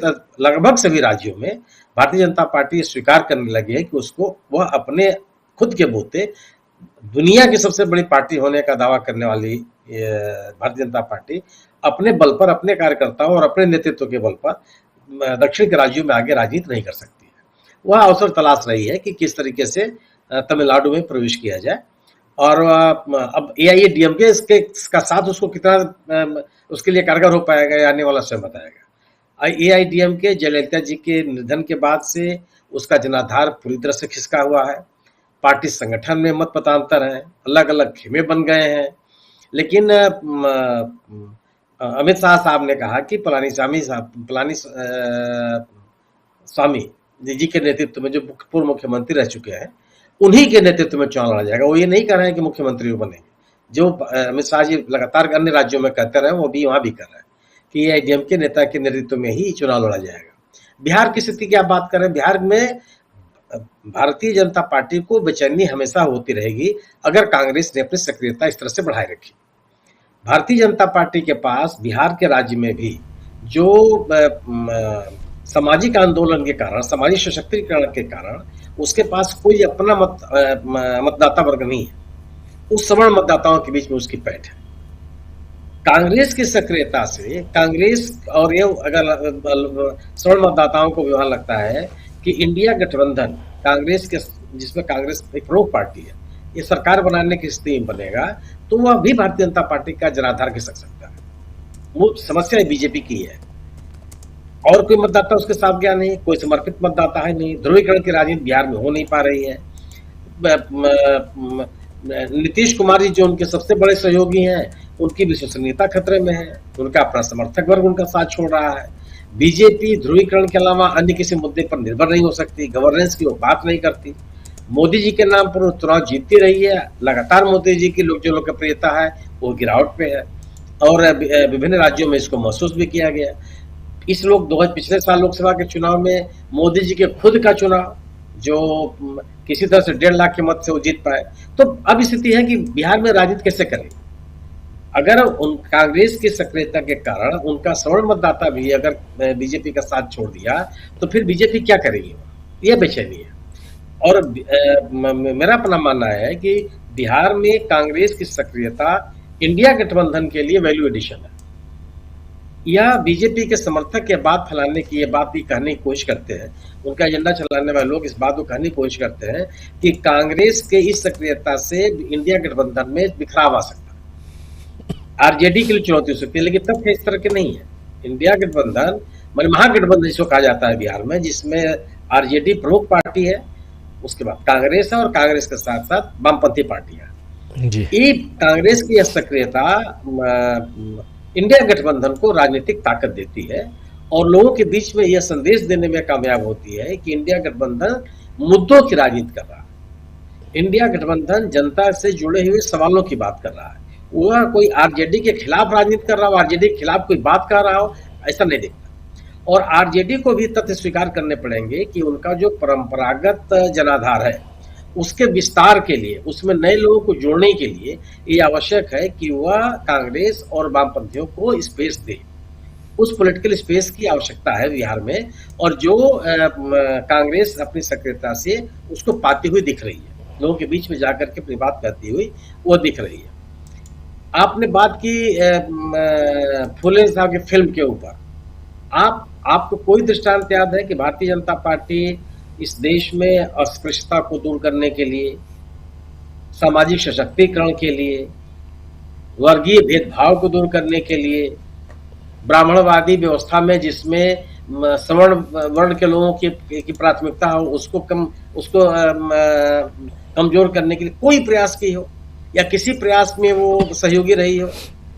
लगभग सभी राज्यों में भारतीय जनता पार्टी स्वीकार करने लगी है कि उसको वह अपने खुद के बूते, दुनिया की सबसे बड़ी पार्टी होने का दावा करने वाली भारतीय जनता पार्टी अपने बल पर, अपने कार्यकर्ताओं और अपने नेतृत्व के बल पर दक्षिण के राज्यों में आगे राजनीति नहीं कर सकती है। वह अवसर तलाश रही है कि किस तरीके से तमिलनाडु में प्रवेश किया जाए और अब AIADMK इसके का साथ उसको कितना उसके लिए कारगर हो पाएगा आने वाला समय बताएगा। AIADMK जयललिता जी के निधन के बाद से उसका जनाधार पूरी तरह से खिसका हुआ है। पार्टी संगठन में मत मतांतर है, अलग अलग खेमे बन गए हैं। लेकिन अमित शाह साहब ने कहा कि पलानीस्वामी जी के नेतृत्व में जो पूर्व मुख्यमंत्री रह चुके हैं, उन्हीं के नेतृत्व में चुनाव लड़ा जाएगा। वो ये नहीं कर रहे हैं कि मुख्यमंत्री बनेंगे, जो अमित शाह जी लगातार अन्य राज्यों में कहते रहे, वो भी वहां भी कर रहे हैं कि AIADMK नेता के नेतृत्व में ही चुनाव लड़ा जाएगा। बिहार की स्थिति की आप बात करें, बिहार में भारतीय जनता पार्टी को बेचैनी हमेशा होती रहेगी अगर कांग्रेस ने अपनी सक्रियता इस तरह से बढ़ाए रखी। भारतीय जनता पार्टी के पास बिहार के राज्य में भी जो सामाजिक आंदोलन के कारण, सामाजिक सशक्तिकरण के कारण उसके पास कोई अपना मतदाता वर्ग नहीं है। उस सवर्ण मतदाताओं के बीच में उसकी पैठ है। कांग्रेस की सक्रियता से कांग्रेस और ये अगर सवर्ण मतदाताओं को व्यवहार लगता है कि इंडिया गठबंधन कांग्रेस के, जिसमें कांग्रेस एक प्रमुख पार्टी है, ये सरकार बनाने की स्थिति में बनेगा तो वह भी भारतीय जनता पार्टी का जनाधार खिसक सकता है। वो समस्या बीजेपी की है और कोई मतदाता उसके साथ गया नहीं, कोई समर्पित मतदाता है नहीं। ध्रुवीकरण की राजनीति बिहार में हो नहीं पा रही है। नीतीश कुमार जी जो उनके सबसे बड़े सहयोगी हैं, उनकी विश्वसनीयता खतरे में है। उनका अपना समर्थक वर्ग उनका साथ छोड़ रहा है। बीजेपी ध्रुवीकरण के अलावा अन्य किसी मुद्दे पर निर्भर नहीं हो सकती, गवर्नेंस की वो बात नहीं करती। मोदी जी के नाम पर वो चुनाव जीतती रही है। लगातार मोदी जी की जो लोकप्रियता है वो गिरावट पे है और विभिन्न राज्यों में इसको महसूस भी किया गया। पिछले साल लोकसभा के चुनाव में मोदी जी के खुद का चुनाव जो किसी तरह से 1.5 लाख के मत से वो जीत पाए। तो अब स्थिति है कि बिहार में राजनीति कैसे करें? अगर कांग्रेस की सक्रियता के कारण उनका सवर्ण मतदाता भी अगर बीजेपी का साथ छोड़ दिया तो फिर बीजेपी क्या करेगी? यह बेचैनी है। और मेरा अपना मानना है कि बिहार में कांग्रेस की सक्रियता इंडिया गठबंधन के लिए वैल्यू एडिशन है। यह बीजेपी के समर्थक ये बात फैलाने की, ये बात भी कहने की कोशिश करते हैं, उनका एजेंडा चलाने वाले लोग इस बात को कहने की कोशिश करते हैं कि कांग्रेस के इस सक्रियता से इंडिया गठबंधन में बिखराव आ सकता है, आरजेडी के लिए चुनौती हो सकती है। लेकिन तथ्य इस तरह के नहीं है। इंडिया गठबंधन मान महागठबंधन जिसको कहा जाता है बिहार में, जिसमें आरजेडी प्रमुख पार्टी है, उसके बाद कांग्रेस है और कांग्रेस के साथ साथ वामपंथी पार्टियां। ये कांग्रेस की सक्रियता इंडिया गठबंधन को राजनीतिक ताकत देती है और लोगों के बीच में यह संदेश देने में कामयाब होती है कि इंडिया गठबंधन मुद्दों की राजनीति कर रहा है। इंडिया गठबंधन जनता से जुड़े हुए सवालों की बात कर रहा है। वह कोई आरजेडी के खिलाफ राजनीति कर रहा हो, आरजेडी के खिलाफ कोई बात कर रहा हो, ऐसा नहीं दिखता। और आरजेडी को भी तथ्य स्वीकार करने पड़ेंगे कि उनका जो परंपरागत जनाधार है उसके विस्तार के लिए, उसमें नए लोगों को जोड़ने के लिए ये आवश्यक है कि वह कांग्रेस और वामपंथियों को स्पेस दे। उस पॉलिटिकल स्पेस की आवश्यकता है बिहार में, और जो कांग्रेस अपनी सक्रियता से उसको पाती हुई दिख रही है, लोगों के बीच में जाकर के अपनी बात कहती हुई वो दिख रही है। आपने बात की फुले साहब की फिल्म के ऊपर। आपको कोई दृष्टांत याद है कि भारतीय जनता पार्टी इस देश में अस्पृश्यता को दूर करने के लिए, सामाजिक सशक्तिकरण के लिए, वर्गीय भेदभाव को दूर करने के लिए, ब्राह्मणवादी व्यवस्था में जिसमें सवर्ण वर्ण के लोगों की प्राथमिकता हो उसको कमजोर करने के लिए कोई प्रयास की हो, या किसी प्रयास में वो सहयोगी रही हो,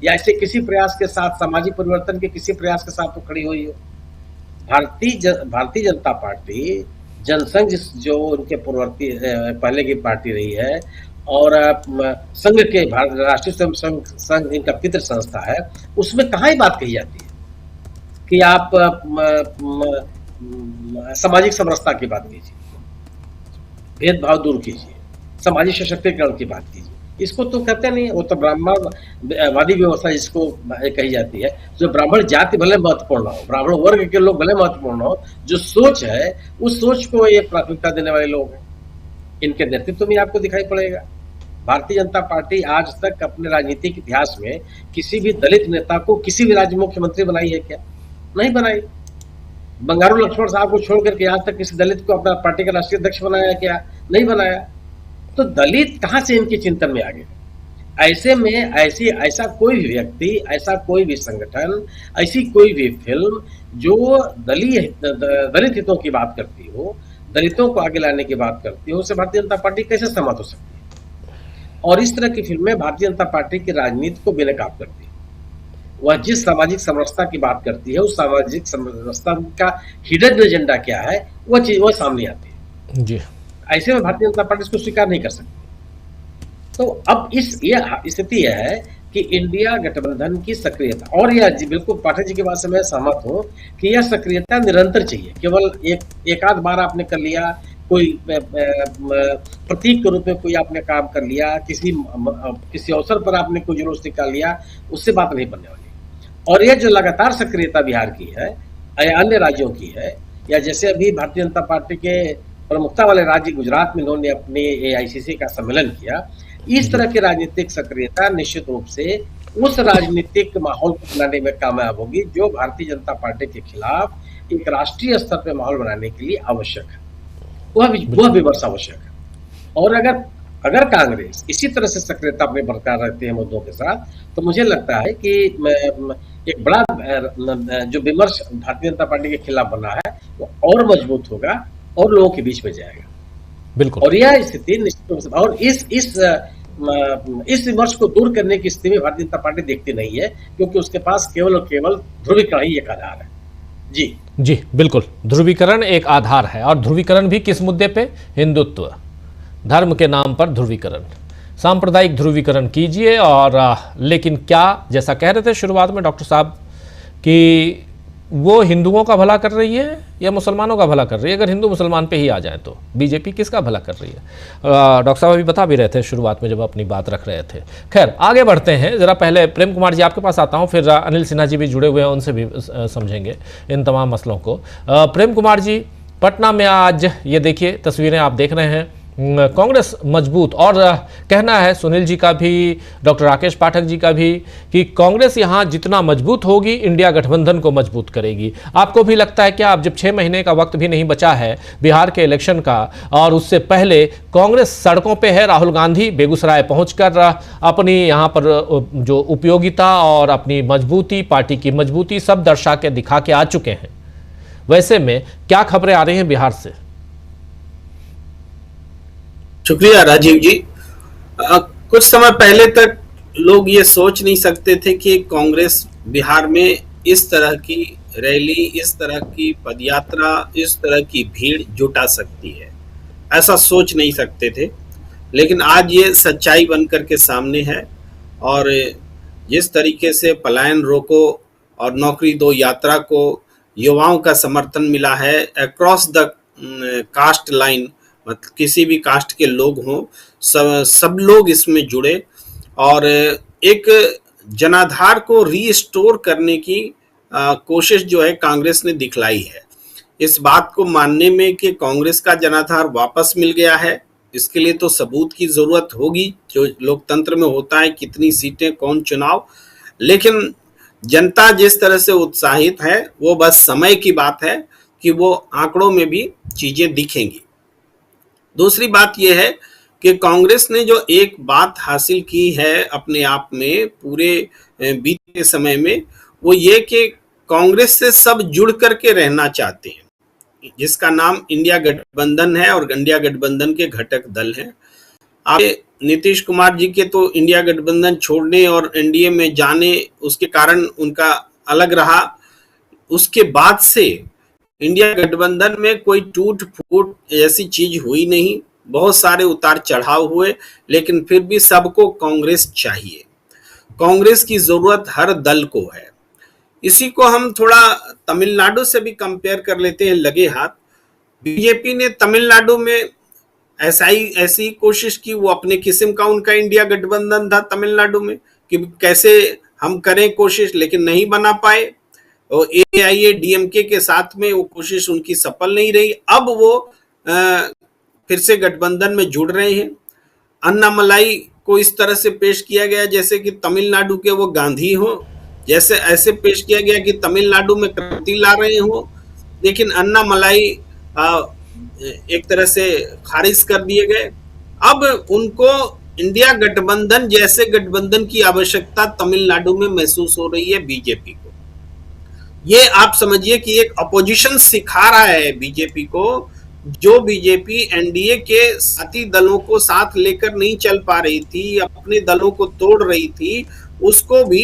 या ऐसे किसी प्रयास के साथ, सामाजिक परिवर्तन के किसी प्रयास के साथ वो खड़ी हुई हो? भारतीय जनता पार्टी जनसंघ जो उनके पूर्ववर्ती पहले की पार्टी रही है, और संघ के राष्ट्रीय स्वयं संघ इनका पितृ संस्था है, उसमें कहाँ ही बात कही जाती है कि आप सामाजिक समरसता की बात कीजिए, भेदभाव दूर कीजिए, सामाजिक सशक्तिकरण की बात कीजिए। इसको तो कहते नहीं, वो तो ब्राह्मणवादी व्यवस्था जिसको कही जाती है, जो ब्राह्मण जाति भले महत्वपूर्ण हो, ब्राह्मण वर्ग के लोग भले महत्वपूर्ण हो, जो सोच है उस सोच को ये प्राथमिकता देने वाले लोग हैं। इनके नेतृत्व में आपको दिखाई पड़ेगा। भारतीय जनता पार्टी आज तक अपने राजनीतिक इतिहास में किसी भी दलित नेता को किसी भी राज्य मुख्यमंत्री बनाई है क्या? नहीं बनाई। बंगारू लक्ष्मण साहब को छोड़ करके आज तक किसी दलित को अपना पार्टी का राष्ट्रीय अध्यक्ष बनाया क्या? नहीं बनाया। तो दलित कहां से इनके चिंतन में आ गए? ऐसे में ऐसा कोई भी व्यक्ति, ऐसा कोई भी संगठन, ऐसी कोई भी फिल्म जो दलित हितों की बात करती हो, दलितों को आगे लाने की बात करती हो, उससे भारतीय जनता पार्टी कैसे सहमत हो सकती है? और इस तरह की फिल्में भारतीय जनता पार्टी की राजनीति को बेनकाब करती है। वह जिस सामाजिक समरसता की बात करती है, उस सामाजिक समरसता का हिडन एजेंडा क्या है, वह चीज वह सामने आती है जी। ऐसे में भारतीय जनता पार्टी इसको स्वीकार नहीं कर सकती। तो अब ये स्थिति यह है कि इंडिया गठबंधन की सक्रियता, और यह बिल्कुल पाठक जी की बात से मैं सहमत हूं कि यह सक्रियता निरंतर चाहिए। केवल एक आध बार आपने कर लिया, कोई प्रतीक के रूप में कोई आपने काम कर लिया, किसी अवसर पर आपने कोई जुलूस निकाल लिया, उससे बात नहीं बनने वाली। और यह जो लगातार सक्रियता बिहार की है या अन्य राज्यों की है, या जैसे अभी भारतीय जनता पार्टी के प्रमुखता वाले राज्य गुजरात में इन्होंने अपने AICC का सम्मेलन किया, इस तरह की राजनीतिक सक्रियता निश्चित रूप से उस राजनीतिक माहौल को बनाने में कामयाब होगी जो भारतीय जनता पार्टी के खिलाफ एक राष्ट्रीय स्तर पर माहौल बनाने के लिए आवश्यक है। वह विमर्श आवश्यक है। और अगर कांग्रेस इसी तरह से सक्रियता अपने बरकरार रहते हैं मुद्दों के साथ, तो मुझे लगता है कि एक बड़ा जो विमर्श भारतीय जनता पार्टी के खिलाफ बना है वो और मजबूत होगा और लोगों के बीच में जाएगा। बिल्कुल। और यह स्थिति निश्चित रूप से, और इस विमर्श को दूर करने की स्थिति में भारतीय जनता पार्टी देखती नहीं है, क्योंकि उसके पास केवल और केवल ध्रुवीकरण ही एक आधार है। जी बिल्कुल, ध्रुवीकरण एक आधार है। और ध्रुवीकरण भी किस मुद्दे पे? हिंदुत्व। धर्म के नाम पर ध्रुवीकरण, सांप्रदायिक ध्रुवीकरण कीजिए। और लेकिन क्या, जैसा कह रहे थे शुरुआत में डॉक्टर साहब कि वो हिंदुओं का भला कर रही है या मुसलमानों का भला कर रही है? अगर हिंदू मुसलमान पे ही आ जाए तो बीजेपी किसका भला कर रही है? डॉक्टर साहब अभी बता भी रहे थे शुरुआत में जब अपनी बात रख रहे थे। खैर आगे बढ़ते हैं, ज़रा पहले प्रेम कुमार जी आपके पास आता हूँ, फिर अनिल सिन्हा जी भी जुड़े हुए हैं, उनसे भी समझेंगे इन तमाम मसलों को। प्रेम कुमार जी, पटना में आज ये देखिए तस्वीरें आप देख रहे हैं, कांग्रेस मजबूत, और कहना है सुनील जी का भी, डॉक्टर राकेश पाठक जी का भी, कि कांग्रेस यहाँ जितना मजबूत होगी इंडिया गठबंधन को मजबूत करेगी। आपको भी लगता है क्या, अब जब 6 महीने का वक्त भी नहीं बचा है बिहार के इलेक्शन का, और उससे पहले कांग्रेस सड़कों पे है, राहुल गांधी बेगूसराय पहुंचकर अपनी यहाँ पर जो उपयोगिता और अपनी मजबूती, पार्टी की मजबूती सब दर्शा के दिखा के आ चुके हैं। वैसे में क्या खबरें आ रही हैं बिहार से? शुक्रिया राजीव जी। कुछ समय पहले तक लोग ये सोच नहीं सकते थे कि कांग्रेस बिहार में इस तरह की रैली, इस तरह की पदयात्रा, इस तरह की भीड़ जुटा सकती है, ऐसा सोच नहीं सकते थे। लेकिन आज ये सच्चाई बनकर के सामने है, और जिस तरीके से पलायन रोको और नौकरी दो यात्रा को युवाओं का समर्थन मिला है अक्रॉस द कास्ट लाइन, मतलब किसी भी कास्ट के लोग हों, सब लोग इसमें जुड़े और एक जनाधार को रीस्टोर करने की कोशिश जो है कांग्रेस ने दिखलाई है। इस बात को मानने में कि कांग्रेस का जनाधार वापस मिल गया है, इसके लिए तो सबूत की जरूरत होगी, जो लोकतंत्र में होता है, कितनी सीटें, कौन चुनाव। लेकिन जनता जिस तरह से उत्साहित है वो बस समय की बात है कि वो आंकड़ों में भी चीजें दिखेंगी। दूसरी बात यह है कि कांग्रेस ने जो एक बात हासिल की है अपने आप में पूरे बीते समय में, वो ये कि कांग्रेस से सब जुड़ करके रहना चाहते हैं, जिसका नाम इंडिया गठबंधन है और इंडिया गठबंधन के घटक दल हैं। आप नीतीश कुमार जी के तो इंडिया गठबंधन छोड़ने और एनडीए में जाने, उसके कारण उनका अलग रहा। उसके बाद से इंडिया गठबंधन में कोई टूट फूट ऐसी चीज हुई नहीं, बहुत सारे उतार चढ़ाव हुए, लेकिन फिर भी सबको कांग्रेस चाहिए। कांग्रेस की जरूरत हर दल को है। इसी को हम थोड़ा तमिलनाडु से भी कंपेयर कर लेते हैं लगे हाथ। बीजेपी ने तमिलनाडु में ऐसी कोशिश की, वो अपने किस्म का उनका इंडिया गठबंधन था तमिलनाडु में, कि कैसे हम करें कोशिश, लेकिन नहीं बना पाए। और AIADMK के साथ में वो कोशिश उनकी सफल नहीं रही। अब वो फिर से गठबंधन में जुड़ रहे हैं। अन्नामलाई को इस तरह से पेश किया गया जैसे कि तमिलनाडु के वो गांधी हो, जैसे ऐसे पेश किया गया कि तमिलनाडु में क्रांति ला रहे हो, लेकिन अन्नामलाई एक तरह से खारिज कर दिए गए। अब उनको इंडिया गठबंधन जैसे गठबंधन की आवश्यकता तमिलनाडु में महसूस हो रही है बीजेपी को। ये आप समझिए कि एक अपोजिशन सिखा रहा है बीजेपी को, जो बीजेपी एनडीए के साथी दलों को साथ लेकर नहीं चल पा रही थी, अपने दलों को तोड़ रही थी, उसको भी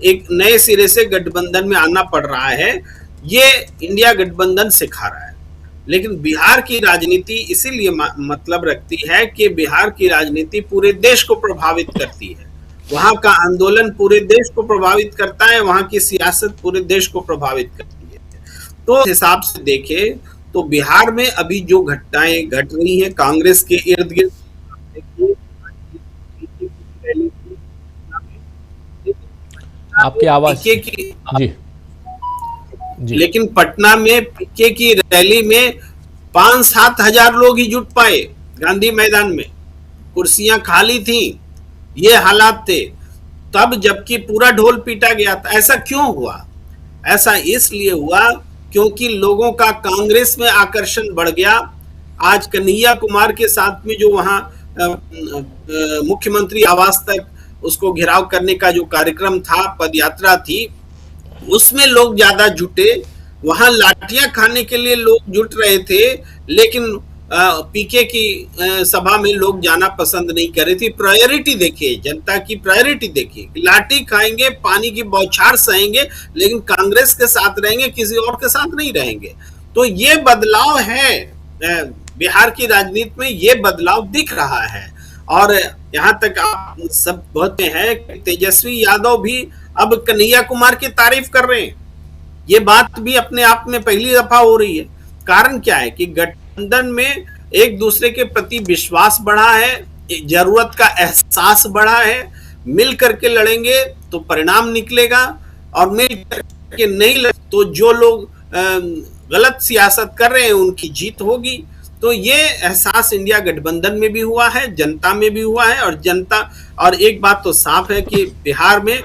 एक नए सिरे से गठबंधन में आना पड़ रहा है। ये इंडिया गठबंधन सिखा रहा है। लेकिन बिहार की राजनीति इसीलिए मतलब रखती है कि बिहार की राजनीति पूरे देश को प्रभावित करती है। वहां का आंदोलन पूरे देश को प्रभावित करता है, वहां की सियासत पूरे देश को प्रभावित करती है। तो इस हिसाब से देखें तो बिहार में अभी जो घटनाएं घट रही हैं कांग्रेस के इर्द गिर्द, आपकी आवाज जी। लेकिन पटना में पीके की रैली में 5-7 हजार लोग ही जुट पाए गांधी मैदान में, कुर्सियां खाली थी, ये हालात थे तब, जबकि पूरा ढोल पीटा गया था। ऐसा क्यों हुआ? ऐसा इसलिए हुआ क्योंकि लोगों का कांग्रेस में आकर्षण बढ़ गया। आज कन्हैया कुमार के साथ में जो वहां मुख्यमंत्री आवास तक उसको घेराव करने का जो कार्यक्रम था, पदयात्रा थी, उसमें लोग ज्यादा जुटे। वहां लाठियां खाने के लिए लोग जुट रहे थे, लेकिन पीके की सभा में लोग जाना पसंद नहीं कर रहे थे। प्रायोरिटी देखिए, जनता की प्रायोरिटी देखिए, लाठी खाएंगे, पानी की बौछार सहेंगे, लेकिन कांग्रेस के साथ रहेंगे, किसी और के साथ नहीं रहेंगे। तो ये बदलाव है बिहार की राजनीति में ये बदलाव दिख रहा है। और यहाँ तक आप सब कहते हैं कि तेजस्वी यादव भी अब कन्हैया कुमार की तारीफ कर रहे हैं। ये बात भी अपने आप में पहली दफा हो रही है। कारण क्या है कि गठबंधन में एक दूसरे के प्रति विश्वास बढ़ा है, जरूरत का एहसास बढ़ा है। मिल करके लड़ेंगे तो परिणाम निकलेगा, और मिल करके नहीं लड़े तो जो लोग गलत सियासत कर रहे हैं उनकी जीत होगी। तो ये एहसास इंडिया गठबंधन में भी हुआ है, जनता में भी हुआ है। और एक बात तो साफ है कि बिहार में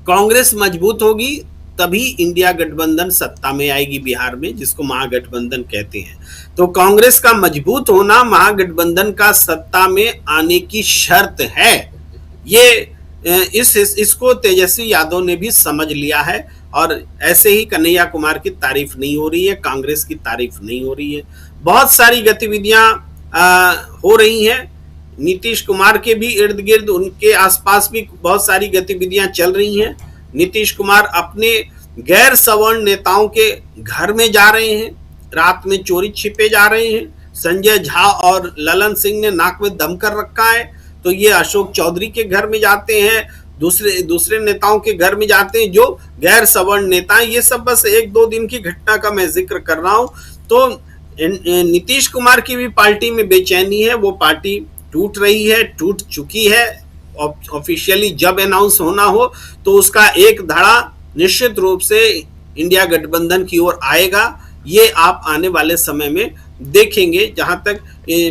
कांग्रेस मजबूत होगी तभी इंडिया गठबंधन सत्ता में आएगी बिहार में, जिसको महागठबंधन कहते हैं। तो कांग्रेस का मजबूत होना महागठबंधन का सत्ता में आने की शर्त है। ये इसको तेजस्वी यादव ने भी समझ लिया है, और ऐसे ही कन्हैया कुमार की तारीफ नहीं हो रही है, कांग्रेस की तारीफ नहीं हो रही है। बहुत सारी गतिविधियां हो रही हैं। नीतीश कुमार के भी इर्द गिर्द, उनके आसपास भी बहुत सारी गतिविधियां चल रही हैं। नीतीश कुमार अपने गैर सवर्ण नेताओं के घर में जा रहे हैं, रात में चोरी छिपे जा रहे हैं। संजय झा और ललन सिंह ने नाक में दम कर रखा है, तो ये अशोक चौधरी के घर में जाते हैं, दूसरे नेताओं के घर में जाते हैं जो गैर सवर्ण नेता हैं। ये सब बस 1-2 दिन की घटना का मैं जिक्र कर रहा हूं। तो नीतीश कुमार की भी पार्टी में बेचैनी है, वो पार्टी टूट रही है, टूट चुकी है। ऑफिशियली जब अनाउंस होना हो तो उसका एक धड़ा निश्चित रूप से इंडिया गठबंधन की ओर आएगा। ये आप आने वाले समय में देखेंगे। जहां तक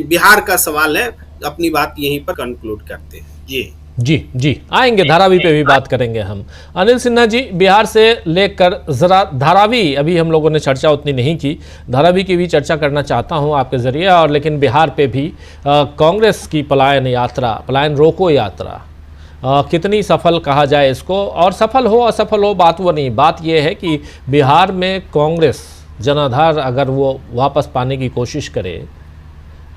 बिहार का सवाल है, अपनी बात यहीं पर कंक्लूड करते हैं। जी आएंगे, धारावी पे भी बात करेंगे हम। अनिल सिन्हा जी, बिहार से लेकर ज़रा धारावी, अभी हम लोगों ने चर्चा उतनी नहीं की, धारावी की भी चर्चा करना चाहता हूं आपके ज़रिए। और लेकिन बिहार पे भी कांग्रेस की पलायन रोको यात्रा कितनी सफल कहा जाए इसको, और सफल हो असफल हो बात वो नहीं, बात ये है कि बिहार में कांग्रेस जनाधार अगर वो वापस पाने की कोशिश करे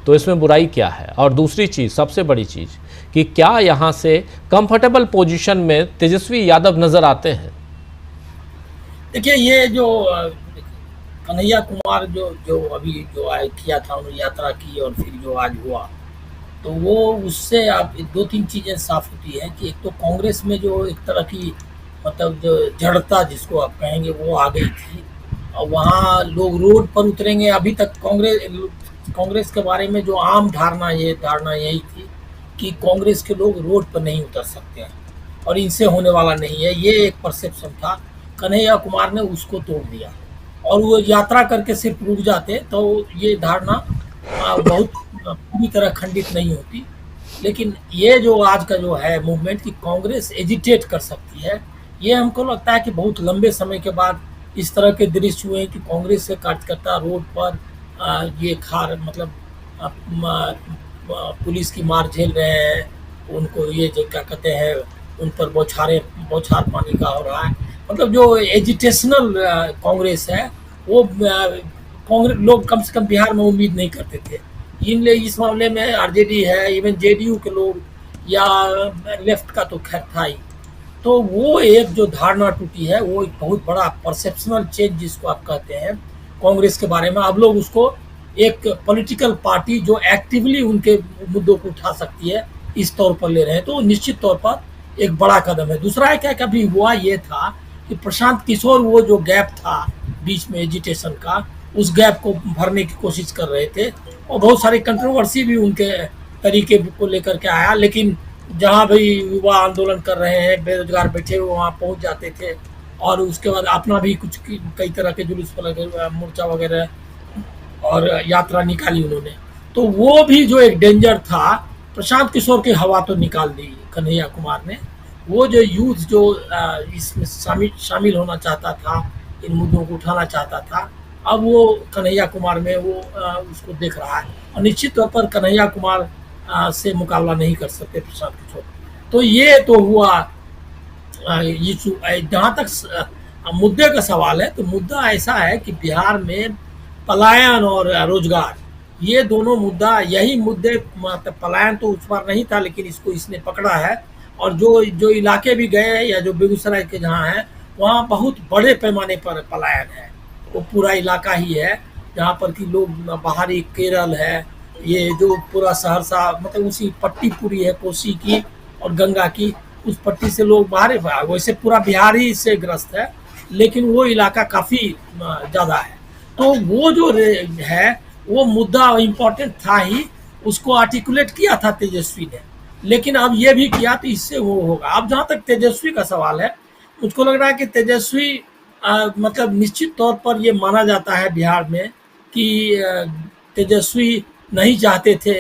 तो इसमें बुराई क्या है। और दूसरी चीज़, सबसे बड़ी चीज़, कि क्या यहाँ से कंफर्टेबल पोजीशन में तेजस्वी यादव नजर आते हैं? देखिए, ये जो कन्हैया कुमार जो अभी किया था, उन्होंने यात्रा की और फिर जो आज हुआ, तो वो उससे आप 2-3 चीज़ें साफ होती है कि एक तो कांग्रेस में जो एक तरह की मतलब जो जड़ता जिसको आप कहेंगे वो आ गई थी, और वहाँ लोग रोड पर उतरेंगे। अभी तक कांग्रेस के बारे में जो आम धारणा यही थी कि कांग्रेस के लोग रोड पर नहीं उतर सकते हैं और इनसे होने वाला नहीं है, ये एक परसेप्शन था। कन्हैया कुमार ने उसको तोड़ दिया, और वो यात्रा करके सिर्फ रुक जाते तो ये धारणा बहुत पूरी तरह खंडित नहीं होती। लेकिन ये जो आज का जो है मूवमेंट कि कांग्रेस एजिटेट कर सकती है, ये हमको लगता है कि बहुत लंबे समय के बाद इस तरह के दृश्य हुए कि कांग्रेस के कार्यकर्ता रोड पर ये मतलब पुलिस की मार झेल रहे हैं, उनको ये जो क्या कहते हैं, उन पर बौछार पानी का हो रहा है। मतलब जो एजिटेशनल कांग्रेस है वो कांग्रेस लोग कम से कम बिहार में उम्मीद नहीं करते थे। इस मामले में आरजेडी है, इवन जेडीयू के लोग या लेफ्ट का तो खैर था ही। तो वो एक जो धारणा टूटी है, वो एक बहुत बड़ा परसेप्शनल चेंज जिसको आप कहते हैं कांग्रेस के बारे में। अब लोग उसको एक पॉलिटिकल पार्टी जो एक्टिवली उनके मुद्दों को उठा सकती है इस तौर पर ले रहे हैं, तो निश्चित तौर पर एक बड़ा कदम है। दूसरा है क्या, कभी हुआ ये था कि प्रशांत किशोर वो जो गैप था बीच में एजिटेशन का, उस गैप को भरने की कोशिश कर रहे थे, और बहुत सारी कंट्रोवर्सी भी उनके तरीके को लेकर के आया। लेकिन जहाँ भी युवा आंदोलन कर रहे हैं, बेरोजगार बैठे हुए वहाँ पहुँच जाते थे, और उसके बाद अपना भी कुछ कई तरह के जुलूस मोर्चा वगैरह और यात्रा निकाली उन्होंने। तो वो भी जो एक डेंजर था, प्रशांत किशोर की हवा तो निकाल दी कन्हैया कुमार ने। वो जो यूथ जो इसमें शामिल होना चाहता था, इन मुद्दों को उठाना चाहता था, अब वो कन्हैया कुमार में वो उसको देख रहा है, और निश्चित तौर पर कन्हैया कुमार से मुकाबला नहीं कर सकते प्रशांत किशोर। तो ये तो हुआ इशू। जहाँ तक मुद्दे का सवाल है, तो मुद्दा ऐसा है कि बिहार में पलायन और रोजगार, ये दोनों मुद्दा, यही मुद्दे, पलायन तो उस बार नहीं था लेकिन इसने पकड़ा है। और जो इलाके भी गए हैं, या जो बेगूसराय के जहाँ हैं, वहाँ बहुत बड़े पैमाने पर पलायन है। वो पूरा इलाका ही है जहाँ पर कि लोग बाहरी केरल है, ये जो पूरा सहरसा मतलब उसी पट्टी पूरी है कोसी की और गंगा की, उस पट्टी से लोग बाहर वैसे पूरा बिहार ही इससे ग्रस्त है, लेकिन वो इलाका काफ़ी ज़्यादा है। तो वो जो है वो मुद्दा इम्पोर्टेंट था ही, उसको आर्टिकुलेट किया था तेजस्वी ने, लेकिन अब ये भी किया तो इससे वो होगा। अब जहाँ तक तेजस्वी का सवाल है, मुझको लग रहा है कि तेजस्वी मतलब निश्चित तौर पर ये माना जाता है बिहार में कि तेजस्वी नहीं चाहते थे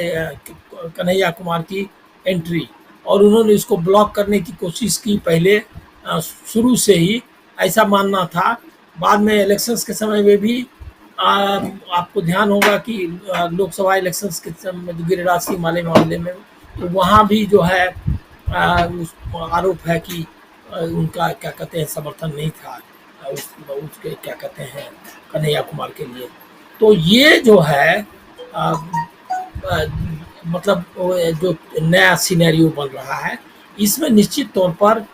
कन्हैया कुमार की एंट्री, और उन्होंने इसको ब्लॉक करने की कोशिश की पहले शुरू से ही, ऐसा मानना था। बाद में इलेक्शंस के समय में भी आपको ध्यान होगा कि लोकसभा इलेक्शंस के समय गिरिराज सिंह मामले में तो वहाँ भी जो है आरोप है कि उनका क्या कहते हैं समर्थन नहीं था उसके क्या कहते हैं कन्हैया कुमार के लिए। तो ये जो है मतलब जो नया सिनेरियो बन रहा है, इसमें निश्चित तौर पर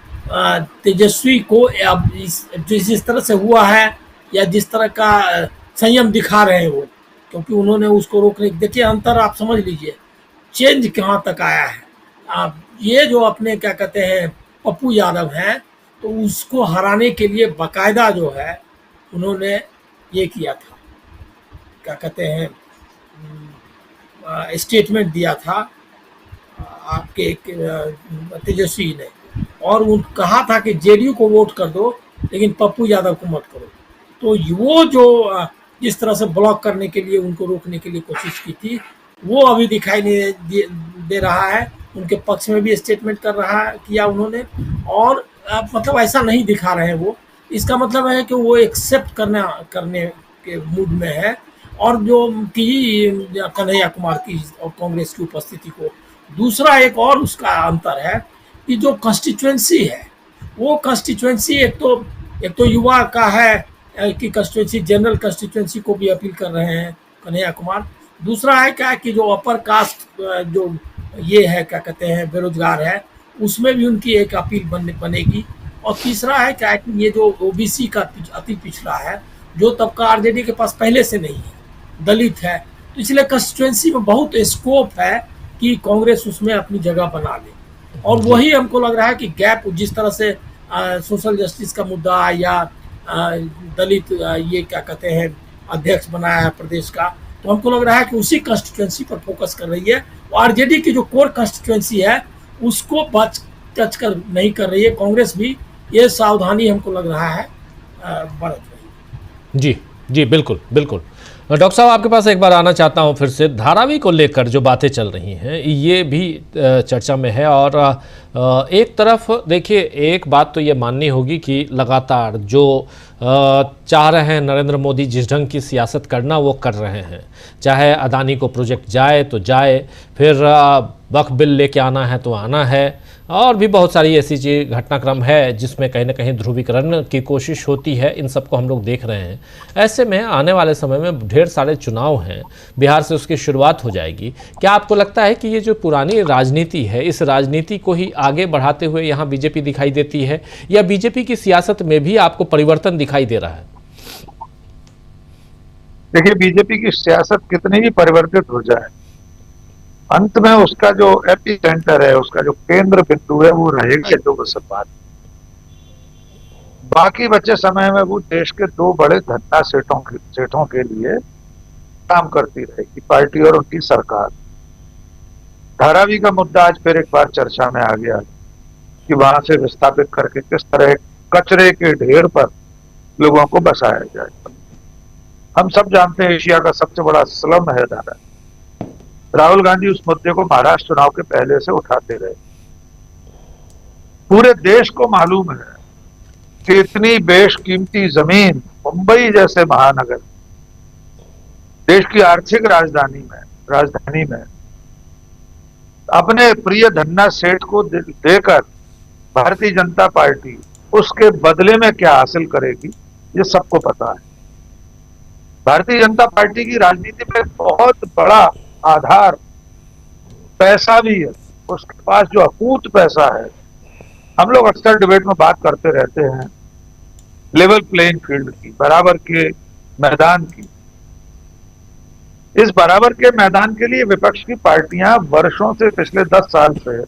तेजस्वी को अब जिस तरह से हुआ है या जिस तरह का संयम दिखा रहे हैं वो, क्योंकि उन्होंने उसको रोकने, देखिए अंतर आप समझ लीजिए चेंज कहाँ तक आया है। आप ये जो अपने क्या कहते हैं पप्पू यादव हैं, तो उसको हराने के लिए बाकायदा जो है उन्होंने ये किया था, क्या कहते हैं स्टेटमेंट दिया था आपके तेजस्वी ने, और उन कहा था कि जेडीयू को वोट कर दो लेकिन पप्पू यादव को मत करो। तो वो जो जिस तरह से ब्लॉक करने के लिए उनको रोकने के लिए कोशिश की थी, वो अभी दिखाई नहीं दे रहा है। उनके पक्ष में भी स्टेटमेंट किया उन्होंने, और मतलब ऐसा नहीं दिखा रहे हैं वो। इसका मतलब है कि वो एक्सेप्ट करने के मूड में है, और जो कि कन्हैया कुमार की और कांग्रेस की उपस्थिति को। दूसरा एक और उसका अंतर है कि जो कंस्टिट्यूएंसी है, वो कंस्टिट्यूएंसी एक तो युवा का है कि कंस्टिट्यूएंसी, जनरल कंस्टिट्यूएंसी को भी अपील कर रहे हैं कन्हैया कुमार। दूसरा है क्या कि जो अपर कास्ट जो ये है क्या कहते हैं बेरोजगार है, उसमें भी उनकी एक अपील बनेगी। और तीसरा है क्या कि ये जो ओबीसी का अति पिछड़ा है, जो तबका आरजेडी के पास पहले से नहीं है, दलित है, तो इसलिए कंस्टिट्यूएंसी में बहुत स्कोप है कि कांग्रेस उसमें अपनी जगह बना ले। और वही हमको लग रहा है कि गैप जिस तरह से सोशल जस्टिस का मुद्दा या दलित ये क्या कहते हैं अध्यक्ष बनाया है प्रदेश का, तो हमको लग रहा है कि उसी कंस्टिट्यूएंसी पर फोकस कर रही है। आरजेडी की जो कोर कंस्टिट्यूएंसी है उसको टच कर नहीं कर रही है कांग्रेस भी, ये सावधानी हमको लग रहा है बरत रही। जी जी बिल्कुल बिल्कुल। डॉक्टर साहब आपके पास एक बार आना चाहता हूं फिर से। धारावी को लेकर जो बातें चल रही हैं ये भी चर्चा में है, और एक तरफ देखिए एक बात तो ये माननी होगी कि लगातार जो चाह रहे हैं नरेंद्र मोदी जिस ढंग की सियासत करना वो कर रहे हैं, चाहे अदानी को प्रोजेक्ट जाए तो जाए, फिर वक्फ बिल लेके आना है तो आना है, और भी बहुत सारी ऐसी चीज घटनाक्रम है जिसमें कहीं ना कहीं ध्रुवीकरण की कोशिश होती है। इन सबको हम लोग देख रहे हैं। ऐसे में आने वाले समय में ढेर सारे चुनाव हैं, बिहार से उसकी शुरुआत हो जाएगी। क्या आपको लगता है कि ये जो पुरानी राजनीति है, इस राजनीति को ही आगे बढ़ाते हुए यहाँ बीजेपी दिखाई देती है, या बीजेपी की सियासत में भी आपको परिवर्तन दिखाई दे रहा है? देखिए, बीजेपी की सियासत कितनी भी परिवर्तित हो जाए, अंत में उसका जो एपी सेंटर है, उसका जो केंद्र बिंदु है, वो रहेगा जो बसपात। बाकी बचे समय में वो देश के दो बड़े धन्ना सेठों के लिए काम करती रहेगी, पार्टी और उनकी सरकार। धारावी का मुद्दा आज फिर एक बार चर्चा में आ गया कि वहां से विस्थापित करके किस तरह कचरे के ढेर पर लोगों को बसाया जाए। हम सब जानते हैं एशिया का सबसे बड़ा स्लम है धारावी। राहुल गांधी उस मुद्दे को महाराष्ट्र चुनाव के पहले से उठाते रहे। पूरे देश को मालूम है कि इतनी बेशकीमती जमीन मुंबई जैसे महानगर, देश की आर्थिक राजधानी में अपने प्रिय धन्ना सेठ को देकर भारतीय जनता पार्टी उसके बदले में क्या हासिल करेगी, ये सबको पता है। भारतीय जनता पार्टी की राजनीति में बहुत बड़ा आधार पैसा भी है, उसके पास जो अकूत पैसा है। हम लोग अक्सर डिबेट में बात करते रहते हैं लेवल प्लेइंग फील्ड की, बराबर के मैदान की। इस बराबर के मैदान के लिए विपक्ष की पार्टियां वर्षों से, पिछले 10 साल से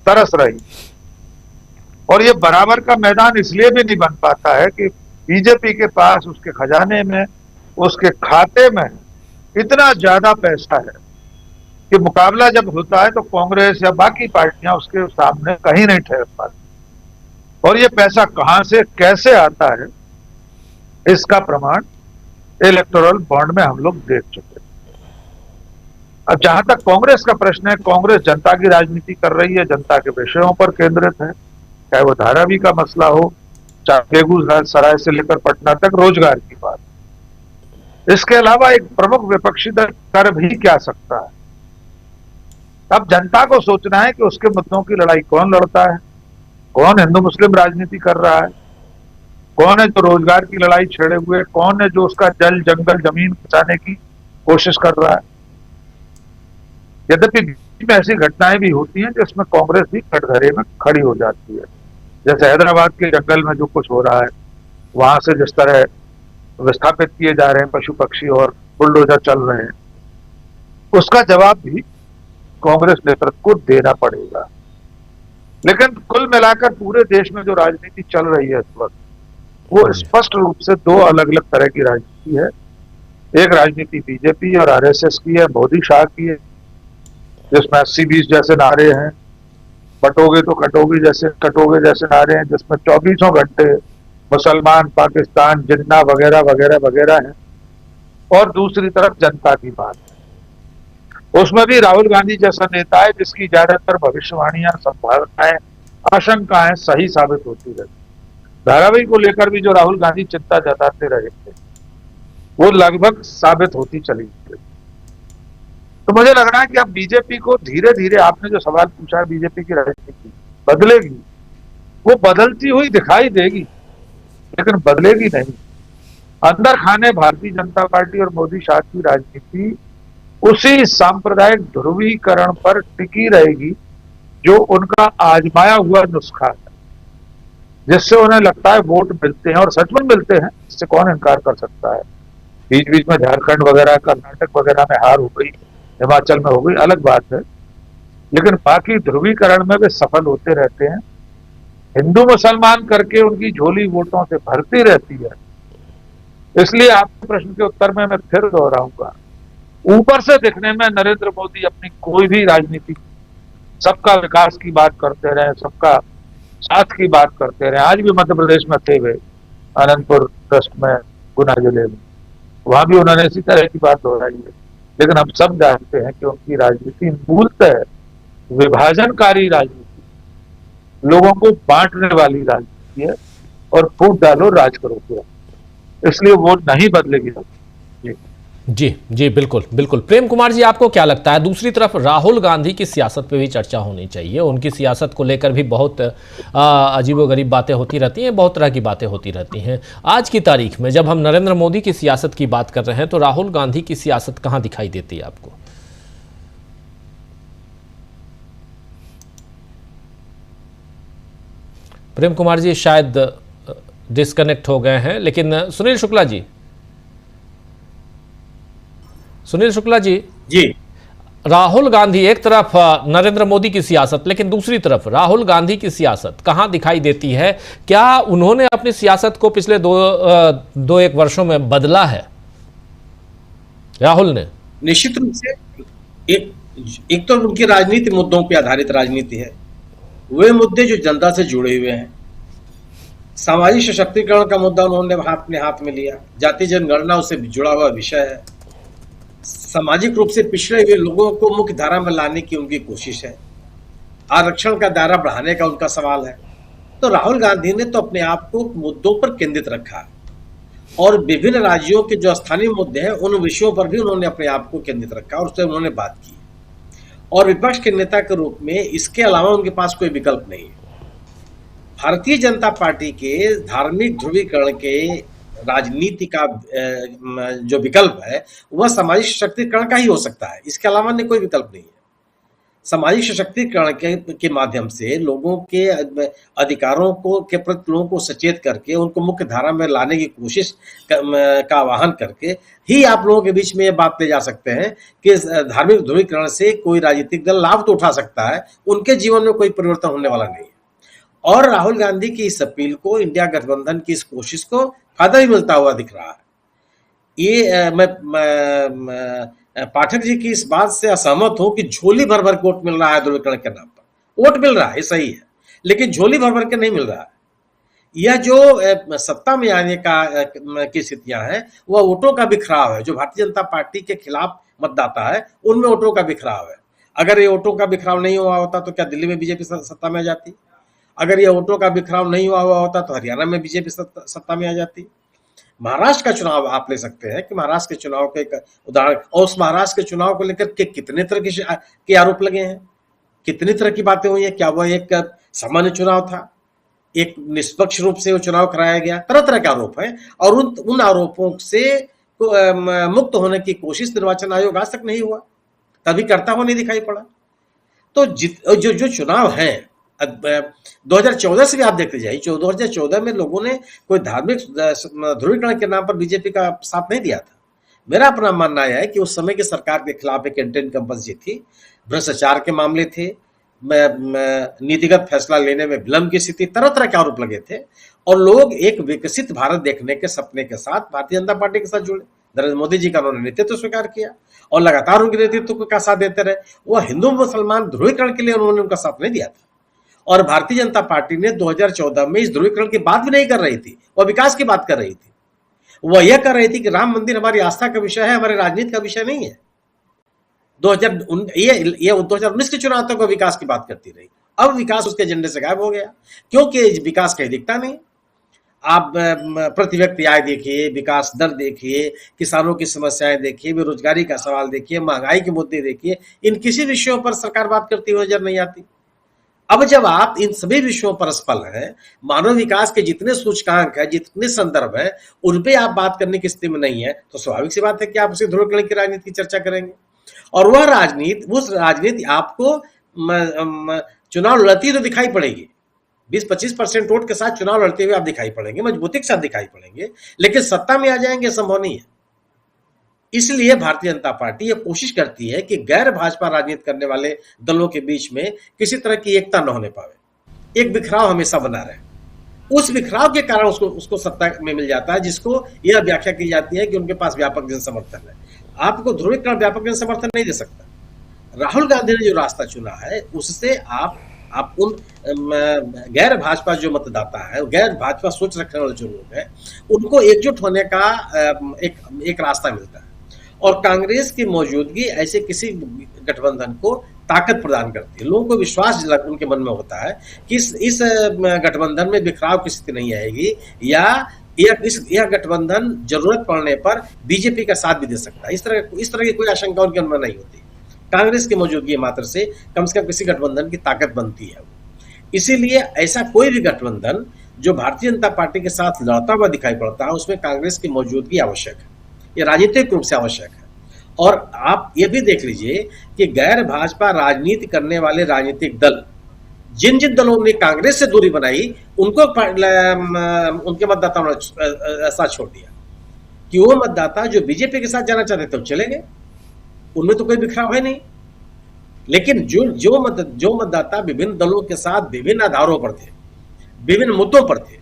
तरस रही। और ये बराबर का मैदान इसलिए भी नहीं बन पाता है कि बीजेपी के पास, उसके खजाने में, उसके खाते में इतना ज्यादा पैसा है कि मुकाबला जब होता है तो कांग्रेस या बाकी पार्टियां उसके सामने कहीं नहीं ठहर पाती। और ये पैसा कहां से कैसे आता है, इसका प्रमाण इलेक्टोरल बॉन्ड में हम लोग देख चुके हैं। अब जहां तक कांग्रेस का प्रश्न है, कांग्रेस जनता की राजनीति कर रही है, जनता के विषयों पर केंद्रित है, चाहे वो धारावी का मसला हो, चाहे बेगूसराय से लेकर पटना तक रोजगार की बात। इसके अलावा एक प्रमुख विपक्षी दल कर भी क्या सकता है। अब जनता को सोचना है कि उसके मुद्दों की लड़ाई कौन लड़ता है, कौन हिंदू मुस्लिम राजनीति कर रहा है, कौन है जो रोजगार की लड़ाई छेड़े हुए, कौन है जो उसका जल जंगल जमीन बचाने की कोशिश कर रहा है। यद्यपि बीच में ऐसी घटनाएं भी होती हैं जिसमें कांग्रेस भी कटघरे में खड़ी हो जाती है, जैसे हैदराबाद के जंगल में जो कुछ हो रहा है, वहां से जिस तरह विस्थापित किए जा रहे हैं पशु पक्षी और बुलडोजर चल रहे हैं, उसका जवाब भी कांग्रेस नेतृत्व को देना पड़ेगा। लेकिन कुल मिलाकर पूरे देश में जो राजनीति चल रही है इस वक्त, वो स्पष्ट रूप से दो अलग अलग तरह की राजनीति है। एक राजनीति बीजेपी और आरएसएस की है, मोदी शाह की है, जिसमें 80-20 जैसे नारे हैं, बटोगे तो कटोगे जैसे नारे हैं, जिसमें 24 घंटे मुसलमान, पाकिस्तान, जिन्ना वगैरह वगैरह वगैरह है। और दूसरी तरफ जनता की बात, उसमें भी राहुल गांधी जैसा नेता है जिसकी ज्यादातर भविष्यवाणियां, संभावनाएं, आशंकाएं सही साबित होती रही। धारावी को लेकर भी जो राहुल गांधी चिंता जताते रहे थे, वो लगभग साबित होती चली गई। तो मुझे लग रहा है कि अब बीजेपी को धीरे धीरे, आपने जो सवाल पूछा है बीजेपी की राजनीति बदलेगी, वो बदलती हुई दिखाई देगी, लेकिन बदलेगी नहीं। अंदर खाने भारतीय जनता पार्टी और मोदी शाह की राजनीति उसी सांप्रदायिक ध्रुवीकरण पर टिकी रहेगी जो उनका आजमाया हुआ नुस्खा है, जिससे उन्हें लगता है वोट मिलते हैं, और सच में मिलते हैं, इससे कौन इनकार कर सकता है। बीच बीच में झारखंड वगैरह, कर्नाटक वगैरह में हार हो गई, हिमाचल में हो गई, अलग बात है, लेकिन बाकी ध्रुवीकरण में वे सफल होते रहते हैं। हिंदू मुसलमान करके उनकी झोली वोटों से भरती रहती है। इसलिए आपके प्रश्न के उत्तर में मैं फिर दोहराऊंगा, ऊपर से दिखने में नरेंद्र मोदी अपनी कोई भी राजनीति, सबका विकास की बात करते रहे, सबका साथ की बात करते रहे। आज भी मध्य प्रदेश में थे वे, अनंतपुर ट्रस्ट में, गुना जिले में, वहां भी उन्होंने इसी तरह की बात दोहराई है। लेकिन हम सब जानते हैं कि उनकी राजनीति मूलतः विभाजनकारी राजनीति, लोगों को बांटने वाली राजनीति है, और फूट डालो राज करो पूरा, इसलिए वो नहीं बदलेगी। जी जी, बिल्कुल बिल्कुल। प्रेम कुमार जी, आपको क्या लगता है, दूसरी तरफ राहुल गांधी की सियासत पे भी चर्चा होनी चाहिए। उनकी सियासत को लेकर भी बहुत अजीबोगरीब बातें होती रहती हैं, बहुत तरह की बातें होती रहती हैं। आज की तारीख में जब हम नरेंद्र मोदी की सियासत की बात कर रहे हैं, तो राहुल गांधी की सियासत कहाँ दिखाई देती है आपको? प्रेम कुमार जी शायद डिस्कनेक्ट हो गए हैं, लेकिन सुनील शुक्ला जी, जी, राहुल गांधी एक तरफ नरेंद्र मोदी की सियासत, लेकिन दूसरी तरफ राहुल गांधी की सियासत कहां दिखाई देती है? क्या उन्होंने अपनी सियासत को पिछले दो एक वर्षों में बदला है राहुल ने? निश्चित रूप से एक तो उनकी राजनीति मुद्दों पर आधारित राजनीति है। वे मुद्दे जो जनता से जुड़े हुए हैं, सामाजिक सशक्तिकरण का मुद्दा उन्होंने अपने हाथ में लिया, जाति जनगणना उससे जुड़ा हुआ विषय है, सामाजिक रूप से पिछड़े हुए लोगों को मुख्य धारा में लाने की उनकी कोशिश है, आरक्षण का दायरा बढ़ाने का उनका सवाल है। तो राहुल गांधी ने तो अपने आप को मुद्दों पर केंद्रित रखा, और विभिन्न राज्यों के जो स्थानीय मुद्दे हैं उन विषयों पर भी उन्होंने अपने आप को केंद्रित रखा और उससे उन्होंने बात की। और विपक्ष के नेता के रूप में इसके अलावा उनके पास कोई विकल्प नहीं है। भारतीय जनता पार्टी के धार्मिक ध्रुवीकरण के राजनीति का जो विकल्प है वह सामाजिक सशक्तिकरण का ही हो सकता है, इसके अलावा अन्य कोई विकल्प नहीं है। सामाजिक सशक्तिकरण के माध्यम से लोगों के अधिकारों को के प्रति लोगों को सचेत करके उनको मुख्य धारा में लाने की कोशिश का आह्वान करके ही आप लोगों के बीच में ये बात ले जा सकते हैं कि धार्मिक ध्रुवीकरण से कोई राजनीतिक दल लाभ तो उठा सकता है, उनके जीवन में कोई परिवर्तन होने वाला नहीं है। और राहुल गांधी की इस अपील को, इंडिया गठबंधन की इस कोशिश को फायदा भी मिलता हुआ दिख रहा है। ये मैं पाठक जी की इस बात से असहमत हूं कि झोली भर भर के वोट मिल रहा है ध्रुवीकरण के नाम पर। वोट मिल रहा है, सही है, लेकिन झोली भर भर के नहीं मिल रहा है। यह जो सत्ता में आने की स्थितियां हैं, वह वोटों का बिखराव है। जो भारतीय जनता पार्टी के खिलाफ मतदाता है, उनमें वोटों का बिखराव है। अगर ये वोटों का बिखराव नहीं हुआ होता तो क्या दिल्ली में बीजेपी सत्ता में आ जाती? अगर ये वोटों का बिखराव नहीं हुआ होता तो हरियाणा में बीजेपी सत्ता में आ जाती। महाराष्ट्र का चुनाव आप ले सकते हैं कि महाराष्ट्र के चुनाव के एक उदाहरण, और उस महाराष्ट्र के चुनाव को लेकर के कितने तरह के आरोप लगे हैं, कितनी तरह की बातें हुई है। क्या वह एक सामान्य चुनाव था? एक निष्पक्ष रूप से वो चुनाव कराया गया? तरह तरह के आरोप हैं, और उन आरोपों से मुक्त होने की कोशिश निर्वाचन आयोग आज तक नहीं हुआ, तभी करता हुआ नहीं दिखाई पड़ा। तो जो चुनाव है 2014 से भी आप देखते जाइए, 2014 में लोगों ने कोई धार्मिक ध्रुवीकरण के नाम पर बीजेपी का साथ नहीं दिया था। मेरा अपना मानना यह है कि उस समय की सरकार के खिलाफ एक एंटी इनकम्बेंसी थी, भ्रष्टाचार के मामले थे, नीतिगत फैसला लेने में विलंब की स्थिति, तरह तरह के आरोप लगे थे, और लोग एक विकसित भारत देखने के सपने के साथ भारतीय जनता पार्टी के साथ जुड़े। नरेंद्र मोदी जी का उन्होंने नेतृत्व स्वीकार किया और लगातार उनके नेतृत्व का साथ देते रहे। वह हिंदू मुसलमान ध्रुवीकरण के लिए उन्होंने उनका साथ नहीं दिया था। और भारतीय जनता पार्टी ने 2014 में इस ध्रुवीकरण की बात भी नहीं कर रही थी, वह विकास की बात कर रही थी। वह यह कर रही थी कि राम मंदिर हमारी आस्था का विषय है, हमारे राजनीति का विषय नहीं है। 2019 के चुनाव तक वह विकास की बात करती रही। अब विकास उसके एजेंडे से गायब हो गया, क्योंकि विकास कहीं दिखता नहीं। आप प्रति व्यक्ति आय देखिए, विकास दर देखिए, किसानों की समस्याएं देखिए, बेरोजगारी का सवाल देखिए, महंगाई के मुद्दे देखिए, इन किसी विषयों पर सरकार बात करती हुई नजर नहीं आती। अब जब आप इन सभी विषयों पर असफल हैं, मानव विकास के जितने सूचकांक है, जितने संदर्भ है, उन पे आप बात करने की स्थिति में नहीं है, तो स्वाभाविक सी बात है कि आप उसी ध्रुवीकरण की राजनीति की चर्चा करेंगे। और वह राजनीति, उस राजनीति आपको चुनाव लड़ती तो दिखाई पड़ेगी, 20-25% वोट के साथ चुनाव लड़ते हुए आप दिखाई पड़ेंगे, मजबूती के साथ दिखाई पड़ेंगे, लेकिन सत्ता में आ जाएंगे संभव नहीं है। इसलिए भारतीय जनता पार्टी ये कोशिश करती है कि गैर भाजपा राजनीति करने वाले दलों के बीच में किसी तरह की एकता न होने पावे, एक बिखराव हमेशा बना रहे। उस बिखराव के कारण उसको सत्ता में मिल जाता है, जिसको यह व्याख्या की जाती है कि उनके पास व्यापक जन समर्थन है। आपको ध्रुवीकरण व्यापक जन समर्थन नहीं दे सकता। राहुल गांधी ने जो रास्ता चुना है, उससे आप उन गैर भाजपा जो मतदाता है, गैर भाजपा सोच रखने वाले जो लोग हैं, उनको एकजुट होने का एक रास्ता मिलता है। और कांग्रेस की मौजूदगी ऐसे किसी गठबंधन को ताकत प्रदान करती है। लोगों को विश्वास उनके मन में होता है कि इस गठबंधन में बिखराव की स्थिति नहीं आएगी, या यह गठबंधन जरूरत पड़ने पर बीजेपी का साथ भी दे सकता है। इस तरह की कोई आशंका उनके मन में नहीं होती। कांग्रेस की मौजूदगी मात्र से कम किसी गठबंधन की ताकत बनती है। इसीलिए ऐसा कोई भी गठबंधन जो भारतीय जनता पार्टी के साथ लड़ता हुआ दिखाई पड़ता है, उसमें कांग्रेस की मौजूदगी आवश्यक है, ये राजनीतिक रूप से आवश्यक है। और आप ये भी देख लीजिए कि गैर भाजपा राजनीति करने वाले राजनीतिक दल, जिन दलों ने कांग्रेस से दूरी बनाई, उनको उनके मतदाताओं ने साथ छोड़ दिया कि वो मतदाता जो बीजेपी के साथ जाना चाहते थे वो चले गए, उनमें तो कोई बिखराव है नहीं। लेकिन जो मतदाता विभिन्न दलों के साथ विभिन्न आधारों पर थे, विभिन्न मुद्दों पर थे,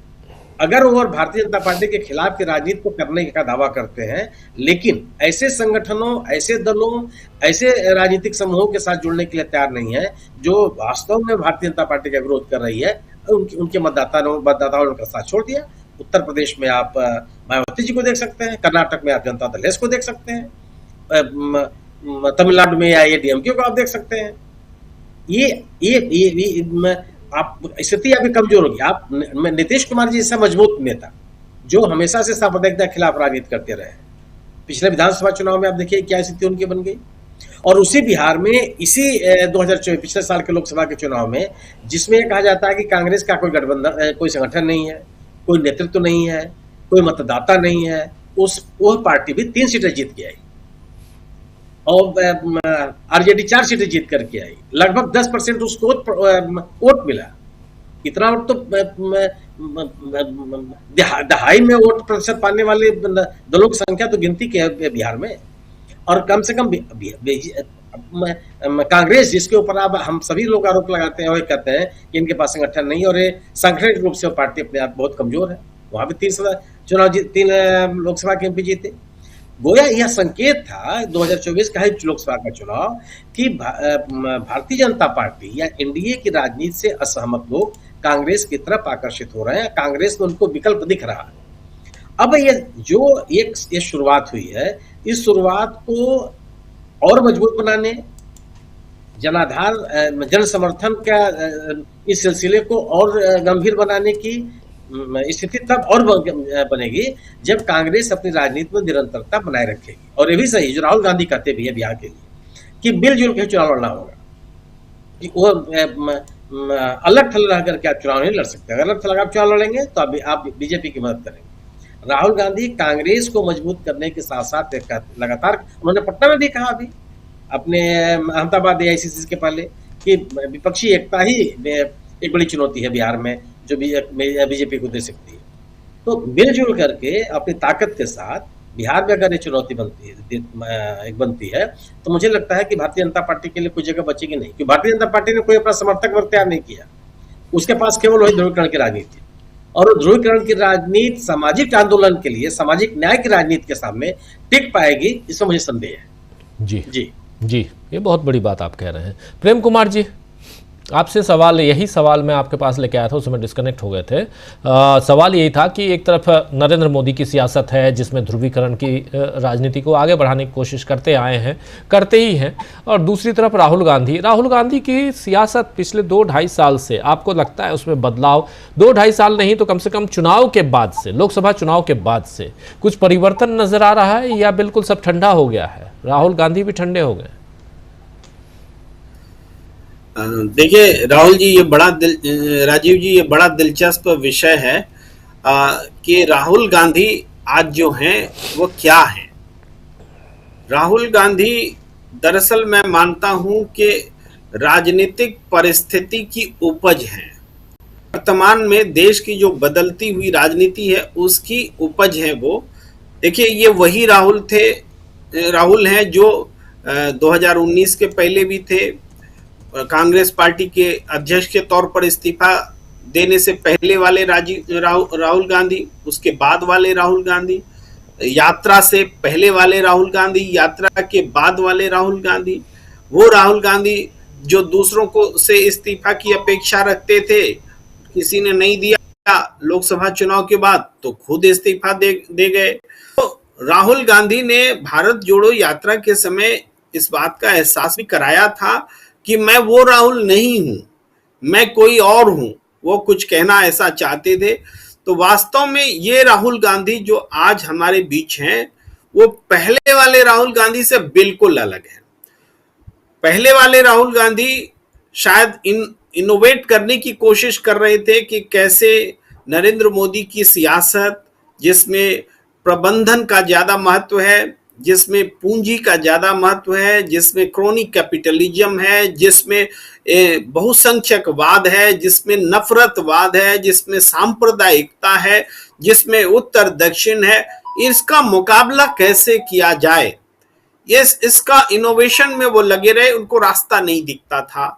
अगर वो भारतीय जनता पार्टी के खिलाफ की राजनीति को करने का दावा करते हैं, लेकिन ऐसे संगठनों, ऐसे दलों, ऐसे राजनीतिक समूहों के साथ जुड़ने के लिए तैयार नहीं है जो वास्तव में भारतीय जनता पार्टी का विरोध कर रही है, उनके मतदाताओं ने उनका साथ छोड़ दिया। उत्तर प्रदेश में आप मायावती जी को देख सकते हैं, कर्नाटक में आप जनता दल एस को देख सकते हैं, तमिलनाडु में या डीएमके को आप देख सकते हैं। ये आप स्थिति अभी कमजोर होगी। आप नीतीश कुमार जी जैसा मजबूत नेता जो हमेशा से सांप्रदायिकता के खिलाफ राजनीति करते रहे, पिछले विधानसभा चुनाव में आप देखिए क्या स्थिति उनकी बन गई। और उसी बिहार में इसी 2024 पिछले साल के लोकसभा के चुनाव में, जिसमें कहा जाता है कि कांग्रेस का कोई गठबंधन, कोई संगठन नहीं है, कोई नेतृत्व नहीं है, कोई मतदाता नहीं है, वह पार्टी भी 3 सीटें जीत के आई। और आरजेडी 4 सीटें जीत करके आई, लगभग 10% उसको वोट मिला। इतना वोट तो दहाई में वोट प्रतिशत पाने वाले दलों की संख्या तो गिनती की है बिहार में। और कम से कम कांग्रेस, जिसके ऊपर अब हम सभी लोग आरोप लगाते हैं और कहते हैं कि इनके पास संगठन नहीं और ये सांगठनिक रूप से वो पार्टी अपने आप बहुत कमजोर है, वहां भी 3 लोकसभा के एमपी जीते। गोया यह संकेत था 2024 का लोकसभा का चुनाव कि भारतीय जनता पार्टी या एनडीए की राजनीति से असहमत लोग कांग्रेस की तरफ आकर्षित हो रहे हैं, कांग्रेस में उनको विकल्प दिख रहा है। अब ये शुरुआत हुई है, इस शुरुआत को और मजबूत बनाने, जनाधार जन समर्थन का इस सिलसिले को और गंभीर बनाने की स्थिति तब और बनेगी जब कांग्रेस अपनी राजनीति में निरंतरता बनाए रखेगी। और ये भी सही जो राहुल गांधी कहते भी है बिहार के लिए कि मिलजुल के चुनाव लड़ना होगा, कि वो अलग थलग रह करके आप चुनाव नहीं लड़ सकते। अगर अलग थलग आप चुनाव लड़ेंगे तो आप बीजेपी की मदद करेंगे। राहुल गांधी कांग्रेस को मजबूत करने के साथ साथ लगातार, उन्होंने पटना में भी कहा अभी अपने अहमदाबाद AICC के पहले कि विपक्षी एकता ही एक बड़ी चुनौती है बिहार में जो बीजेपी को दे सकती है। तो मिलजुल करके अपनी ताकत के साथ बिहार में अगर ये चुनौती बनती है तो मुझे लगता है कि भारतीय जनता पार्टी के लिए कोई जगह बचेगी नहीं, क्योंकि भारतीय जनता पार्टी ने कोई अपना समर्थक वर्ग तैयार नहीं किया। उसके पास केवल वही ध्रुवीकरण की राजनीति, और ध्रुवीकरण की राजनीति सामाजिक आंदोलन के लिए, सामाजिक न्याय की राजनीति के सामने टिक पाएगी, इसमें मुझे संदेह है। जी, ये बहुत बड़ी बात आप कह रहे हैं। प्रेम कुमार जी, आपसे सवाल, यही सवाल मैं आपके पास लेके आया था, उस समय डिस्कनेक्ट हो गए थे। सवाल यही था कि एक तरफ नरेंद्र मोदी की सियासत है जिसमें ध्रुवीकरण की राजनीति को आगे बढ़ाने की कोशिश करते आए हैं, करते ही हैं, और दूसरी तरफ राहुल गांधी की सियासत पिछले 2-2.5 साल से आपको लगता है उसमें बदलाव, 2-2.5 साल नहीं तो कम से कम चुनाव के बाद से, लोकसभा चुनाव के बाद से कुछ परिवर्तन नजर आ रहा है, या बिल्कुल सब ठंडा हो गया है, राहुल गांधी भी ठंडे हो गए? देखिए राजीव जी, ये बड़ा दिलचस्प विषय है कि राहुल गांधी आज जो हैं वो क्या हैं। राहुल गांधी दरअसल मैं मानता हूं कि राजनीतिक परिस्थिति की उपज है, वर्तमान में देश की जो बदलती हुई राजनीति है उसकी उपज है वो। देखिए, ये वही राहुल हैं जो 2019 के पहले भी थे, कांग्रेस पार्टी के अध्यक्ष के तौर पर इस्तीफा देने से पहले वाले राहुल गांधी, उसके बाद वाले राहुल गांधी, यात्रा से पहले वाले राहुल गांधी, यात्रा के बाद वाले राहुल गांधी, वो राहुल गांधी जो दूसरों को से इस्तीफा की अपेक्षा रखते थे, किसी ने नहीं दिया, लोकसभा चुनाव के बाद तो खुद इस्तीफा दे गए। तो राहुल गांधी ने भारत जोड़ो यात्रा के समय इस बात का एहसास भी कराया था कि मैं वो राहुल नहीं हूं, मैं कोई और हूं, वो कुछ कहना ऐसा चाहते थे। तो वास्तव में ये राहुल गांधी जो आज हमारे बीच हैं वो पहले वाले राहुल गांधी से बिल्कुल अलग है। पहले वाले राहुल गांधी शायद इनोवेट करने की कोशिश कर रहे थे कि कैसे नरेंद्र मोदी की सियासत, जिसमें प्रबंधन का ज्यादा महत्व है, जिसमें पूंजी का ज्यादा महत्व है, जिसमें क्रोनिक कैपिटलिज्म है, जिसमें बहुसंख्यकवाद है, जिसमें नफरतवाद है, जिसमें सांप्रदायिकता है, जिसमें उत्तर दक्षिण है, इसका मुकाबला कैसे किया जाए, इसका इनोवेशन में वो लगे रहे। उनको रास्ता नहीं दिखता था।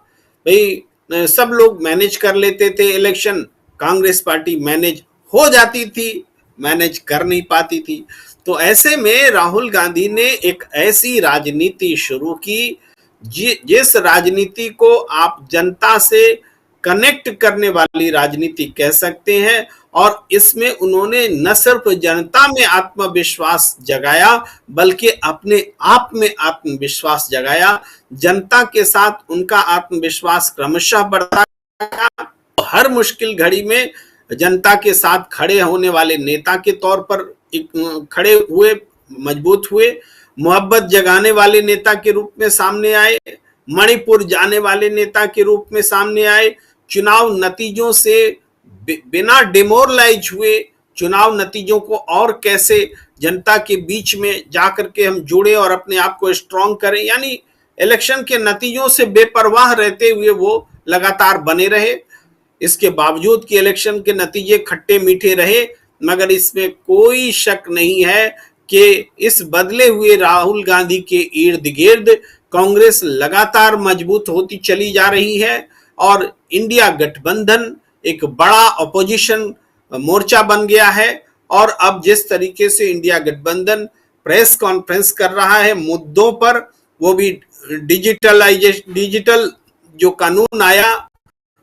भाई सब लोग मैनेज कर लेते थे इलेक्शन, कांग्रेस पार्टी मैनेज हो जाती थी, मैनेज कर नहीं पाती थी। तो ऐसे में राहुल गांधी ने एक ऐसी राजनीति शुरू की जिस राजनीति को आप जनता से कनेक्ट करने वाली राजनीति कह सकते हैं, और इसमें उन्होंने न सिर्फ जनता में आत्मविश्वास जगाया बल्कि अपने आप में आत्मविश्वास जगाया। जनता के साथ उनका आत्मविश्वास क्रमशः बढ़ता गया। हर मुश्किल घड़ी में जनता के साथ खड़े होने वाले नेता के तौर पर खड़े हुए, मजबूत हुए, मोहब्बत जगाने वाले नेता के रूप में सामने आए, मणिपुर जाने वाले नेता के रूप में सामने आए, चुनाव नतीजों से बिना डिमोरलाइज हुए चुनाव नतीजों को और कैसे जनता के बीच में जाकर के हम जुड़े और अपने आप को स्ट्रांग करें, यानी इलेक्शन के नतीजों से बेपरवाह रहते हुए वो लगातार बने रहे। इसके बावजूद कि इलेक्शन के नतीजे खट्टे मीठे रहे, मगर इसमें कोई शक नहीं है कि इस बदले हुए राहुल गांधी के इर्द गिर्द कांग्रेस लगातार मजबूत होती चली जा रही है और इंडिया गठबंधन एक बड़ा अपोजिशन मोर्चा बन गया है। और अब जिस तरीके से इंडिया गठबंधन प्रेस कॉन्फ्रेंस कर रहा है मुद्दों पर, वो भी डिजिटल जो कानून आया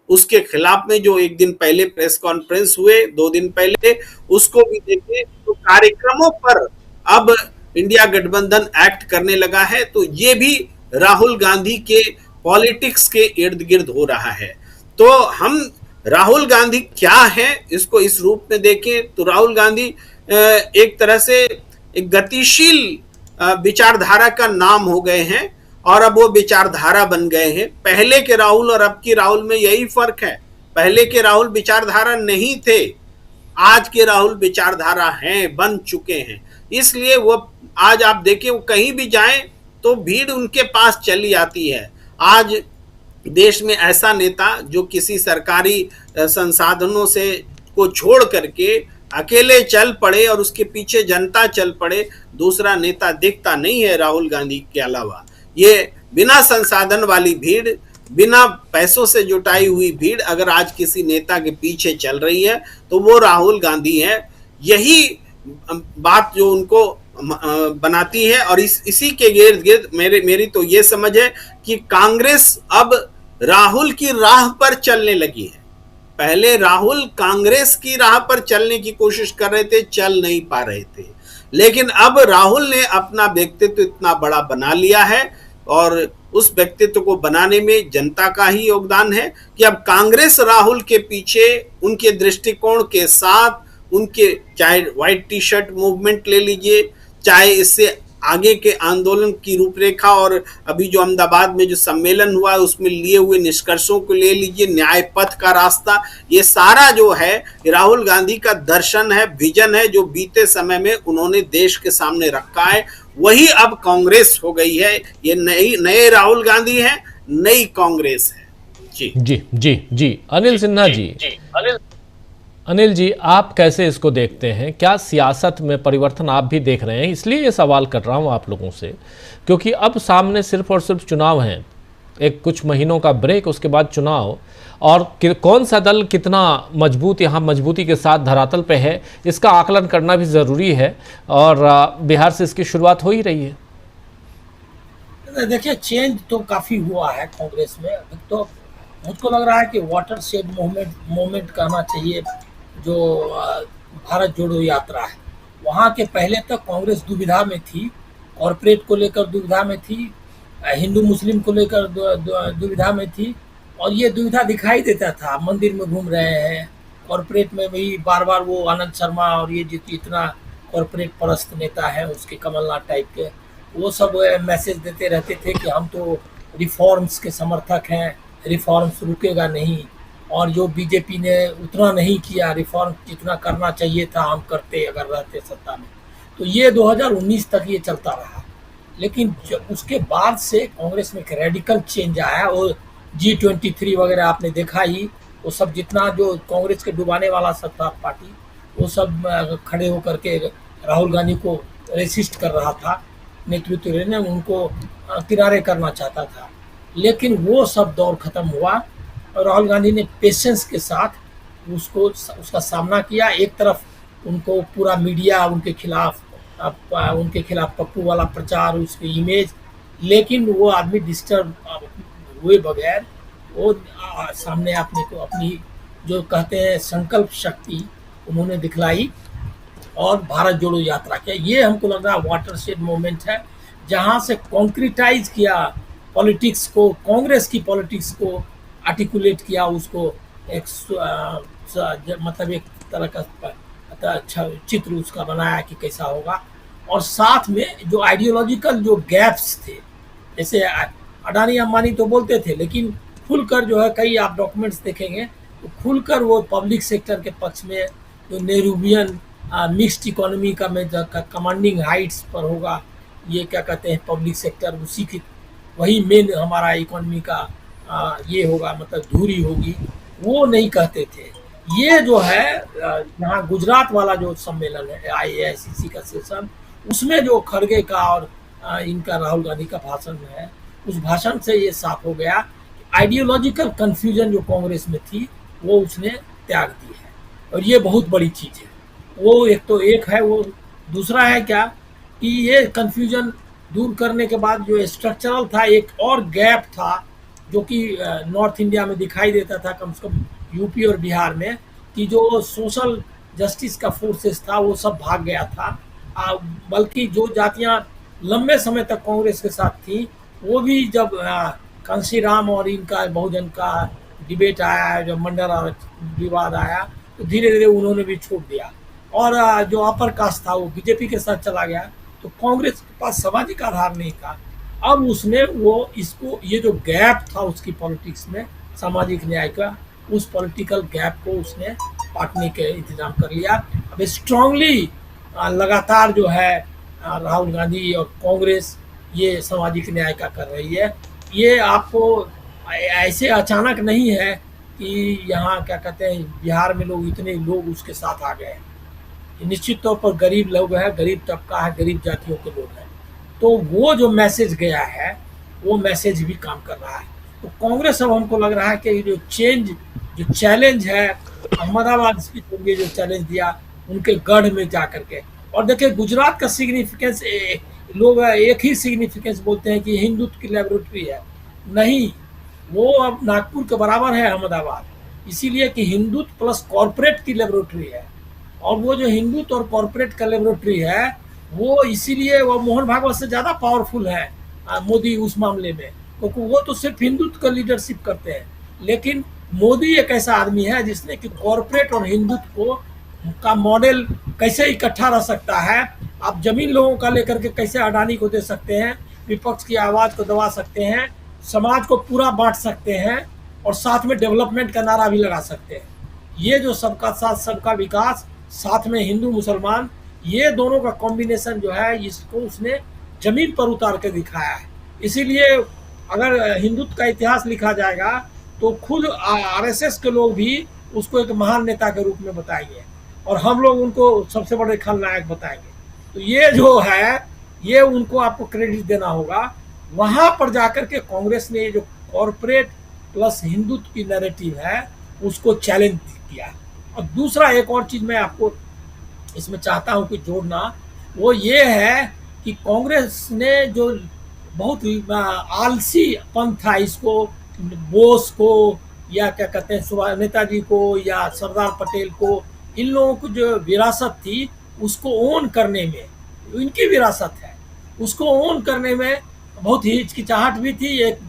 उसके खिलाफ में जो एक दिन पहले प्रेस कॉन्फ्रेंस हुए, 2 दिन पहले, उसको भी देखें तो कार्यक्रमों पर अब इंडिया गठबंधन एक्ट करने लगा है। तो ये भी राहुल गांधी के पॉलिटिक्स के इर्द गिर्द हो रहा है। तो हम राहुल गांधी क्या है इसको इस रूप में देखें तो राहुल गांधी एक तरह से एक गतिशील विचारधारा का नाम हो गए हैं और अब वो विचारधारा बन गए हैं। पहले के राहुल और अब की राहुल में यही फर्क है। पहले के राहुल विचारधारा नहीं थे, आज के राहुल विचारधारा हैं, बन चुके हैं। इसलिए वो आज आप देखें वो कहीं भी जाएं तो भीड़ उनके पास चली आती है। आज देश में ऐसा नेता जो किसी सरकारी संसाधनों से को छोड़ करके अकेले चल पड़े और उसके पीछे जनता चल पड़े, दूसरा नेता दिखता नहीं है राहुल गांधी के अलावा। ये बिना संसाधन वाली भीड़, बिना पैसों से जुटाई हुई भीड़ अगर आज किसी नेता के पीछे चल रही है तो वो राहुल गांधी है। यही बात जो उनको बनाती है और इसी के गिर्द गिर्द मेरी तो ये समझ है कि कांग्रेस अब राहुल की राह पर चलने लगी है। पहले राहुल कांग्रेस की राह पर चलने की कोशिश कर रहे थे, चल नहीं पा रहे थे, लेकिन अब राहुल ने अपना व्यक्तित्व इतना बड़ा बना लिया है और उस व्यक्तित्व को बनाने में जनता का ही योगदान है कि अब कांग्रेस राहुल के पीछे उनके दृष्टिकोण के साथ, उनके चाहे व्हाइट टी शर्ट मूवमेंट ले लीजिए, चाहे इससे आगे के आंदोलन की रूपरेखा और अभी जो अहमदाबाद में जो सम्मेलन हुआ है उसमें लिए हुए निष्कर्षों को ले लीजिए, न्याय पथ का रास्ता, ये सारा जो है राहुल गांधी का दर्शन है, विजन है, जो बीते समय में उन्होंने देश के सामने रखा है, वही अब कांग्रेस हो गई है। ये नए राहुल गांधी है, नई कांग्रेस है। जी जी जी जी अनिल सिन्हा जी, अनिल जी, आप कैसे इसको देखते हैं? क्या सियासत में परिवर्तन आप भी देख रहे हैं? इसलिए ये सवाल कर रहा हूँ आप लोगों से क्योंकि अब सामने सिर्फ और सिर्फ चुनाव हैं, एक कुछ महीनों का ब्रेक, उसके बाद चुनाव, और कौन सा दल कितना मजबूत यहाँ मजबूती के साथ धरातल पे है इसका आकलन करना भी ज़रूरी है और बिहार से इसकी शुरुआत हो ही रही है। देखिए, चेंज तो काफ़ी हुआ है कांग्रेस में। तो मुझको लग रहा है कि वाटर शेड मूवमेंट कहना चाहिए जो भारत जोड़ो यात्रा है। वहाँ के पहले तक कांग्रेस दुविधा में थी, कॉरपोरेट को लेकर दुविधा में थी, हिंदू मुस्लिम को लेकर दुविधा में थी, और ये दुविधा दिखाई देता था। मंदिर में घूम रहे हैं, कॉरपोरेट में भी बार बार वो आनंद शर्मा और ये जो इतना कॉरपोरेट परस्त नेता है उसके कमलनाथ टाइप के, वो सब मैसेज देते रहते थे कि हम तो रिफॉर्म्स के समर्थक हैं, रिफॉर्म्स रुकेगा नहीं, और जो बीजेपी ने उतना नहीं किया, रिफॉर्म जितना करना चाहिए था हम करते अगर रहते सत्ता में। तो ये 2019 तक ये चलता रहा। लेकिन उसके बाद से कांग्रेस में एक रेडिकल चेंज आया और G23 वगैरह आपने देखा ही, वो सब जितना जो कांग्रेस के डुबाने वाला सब था पार्टी, वो सब खड़े होकर के राहुल गांधी को रेसिस्ट कर रहा था, नेतृत्व ने उनको किनारे करना चाहता था। लेकिन वो सब दौर खत्म हुआ और राहुल गांधी ने पेशेंस के साथ उसका सामना किया। एक तरफ उनको पूरा मीडिया उनके खिलाफ पप्पू वाला प्रचार, उसकी इमेज, लेकिन वो आदमी डिस्टर्ब हुए बगैर वो सामने अपनी जो कहते हैं संकल्प शक्ति उन्होंने दिखलाई और भारत जोड़ो यात्रा किया। ये हमको लग रहा है वाटरशेड मोमेंट है, जहाँ से कॉन्क्रीटाइज किया पॉलिटिक्स को, कांग्रेस की पॉलिटिक्स को आर्टिकुलेट किया, उसको मतलब एक तरह का अच्छा चित्र उसका बनाया कि कैसा होगा। और साथ में जो आइडियोलॉजिकल जो गैप्स थे, जैसे अडानी अंबानी तो बोलते थे, लेकिन खुलकर जो है कई आप डॉक्यूमेंट्स देखेंगे तो खुलकर वो पब्लिक सेक्टर के पक्ष में जो नेहरूवियन मिक्स्ड इकोनॉमी का में कमांडिंग हाइट्स पर होगा, ये क्या कहते हैं पब्लिक सेक्टर, उसी की वही मेन हमारा इकोनॉमी का ये होगा, मतलब धुरी होगी, वो नहीं कहते थे। ये जो है यहाँ गुजरात वाला जो सम्मेलन है AICC का सेशन, उसमें जो खड़गे का और इनका राहुल गांधी का भाषण है, उस भाषण से ये साफ हो गया आइडियोलॉजिकल कंफ्यूजन जो कांग्रेस में थी वो उसने त्याग दी है, और ये बहुत बड़ी चीज़ है। वो एक है, वो दूसरा है क्या कि ये कंफ्यूजन दूर करने के बाद जो स्ट्रक्चरल था, एक और गैप था जो कि नॉर्थ इंडिया में दिखाई देता था, कम से कम यूपी और बिहार में, कि जो सोशल जस्टिस का फोर्सेस था वो सब भाग गया था। बल्कि जो जातियां लंबे समय तक कांग्रेस के साथ थी वो भी जब कांशीराम और इनका बहुजन का डिबेट आया, जब मंडल और विवाद आया, तो धीरे धीरे उन्होंने भी छोड़ दिया, और जो अपर कास्ट था वो बीजेपी के साथ चला गया। तो कांग्रेस के पास सामाजिक आधार नहीं था। अब उसने वो इसको, ये जो गैप था उसकी पॉलिटिक्स में सामाजिक न्याय का, उस पॉलिटिकल गैप को उसने पाटने के इंतजाम कर लिया। अब स्ट्रांगली लगातार जो है राहुल गांधी और कांग्रेस ये सामाजिक न्याय का कर रही है। ये आपको ऐसे अचानक नहीं है कि यहाँ क्या कहते हैं बिहार में लोग इतने लोग उसके साथ आ गए हैं। निश्चित तौर पर गरीब लोग हैं, गरीब तबका है, गरीब जातियों के लोग हैं, तो वो जो मैसेज गया है वो मैसेज भी काम कर रहा है। तो कांग्रेस अब हमको लग रहा है कि जो चैलेंज है अहमदाबाद स्पीच में जो चैलेंज दिया उनके गढ़ में जा करके, और देखिए गुजरात का सिग्निफिकेंस, लोग एक ही सिग्निफिकेंस बोलते हैं कि हिंदुत्व की लेबोरेटरी है, नहीं, वो अब नागपुर के बराबर है अहमदाबाद, इसीलिए कि हिंदुत्व प्लस कॉर्पोरेट की लेबोरेटरी है। और वो जो हिंदुत्व और कॉर्पोरेट का लेबोरेटरी है वो इसीलिए वो मोहन भागवत से ज़्यादा पावरफुल है मोदी उस मामले में, क्योंकि वो तो सिर्फ हिंदुत्व का लीडरशिप करते हैं, लेकिन मोदी एक ऐसा आदमी है जिसने कि कॉर्पोरेट और हिंदुत्व को का मॉडल कैसे इकट्ठा रह सकता है। आप जमीन लोगों का लेकर के कैसे अडानी को दे सकते हैं, विपक्ष की आवाज़ को दबा सकते हैं, समाज को पूरा बांट सकते हैं, और साथ में डेवलपमेंट का नारा भी लगा सकते हैं। ये जो सबका साथ सबका विकास, साथ में हिंदू मुसलमान, ये दोनों का कॉम्बिनेशन जो है इसको उसने जमीन पर उतार कर दिखाया है। इसीलिए अगर हिंदुत्व का इतिहास लिखा जाएगा तो खुद RSS के लोग भी उसको एक महान नेता के रूप में बताएंगे, और हम लोग उनको सबसे बड़े खलनायक बताएंगे। तो ये जो है ये उनको आपको क्रेडिट देना होगा। वहाँ पर जाकर के कांग्रेस ने ये जो कॉर्पोरेट प्लस हिंदुत्व की नैरेटिव है उसको चैलेंज किया। और दूसरा एक और चीज़ मैं आपको इसमें चाहता हूँ कि जोड़ना, वो ये है कि कांग्रेस ने जो बहुत आलसीपन था, इसको बोस को या क्या कहते हैं नेताजी को या सरदार पटेल को, इन लोगों को जो विरासत थी उसको ओन करने में, इनकी विरासत है, उसको ओन करने में बहुत ही हिचकिचाहट भी थी, एक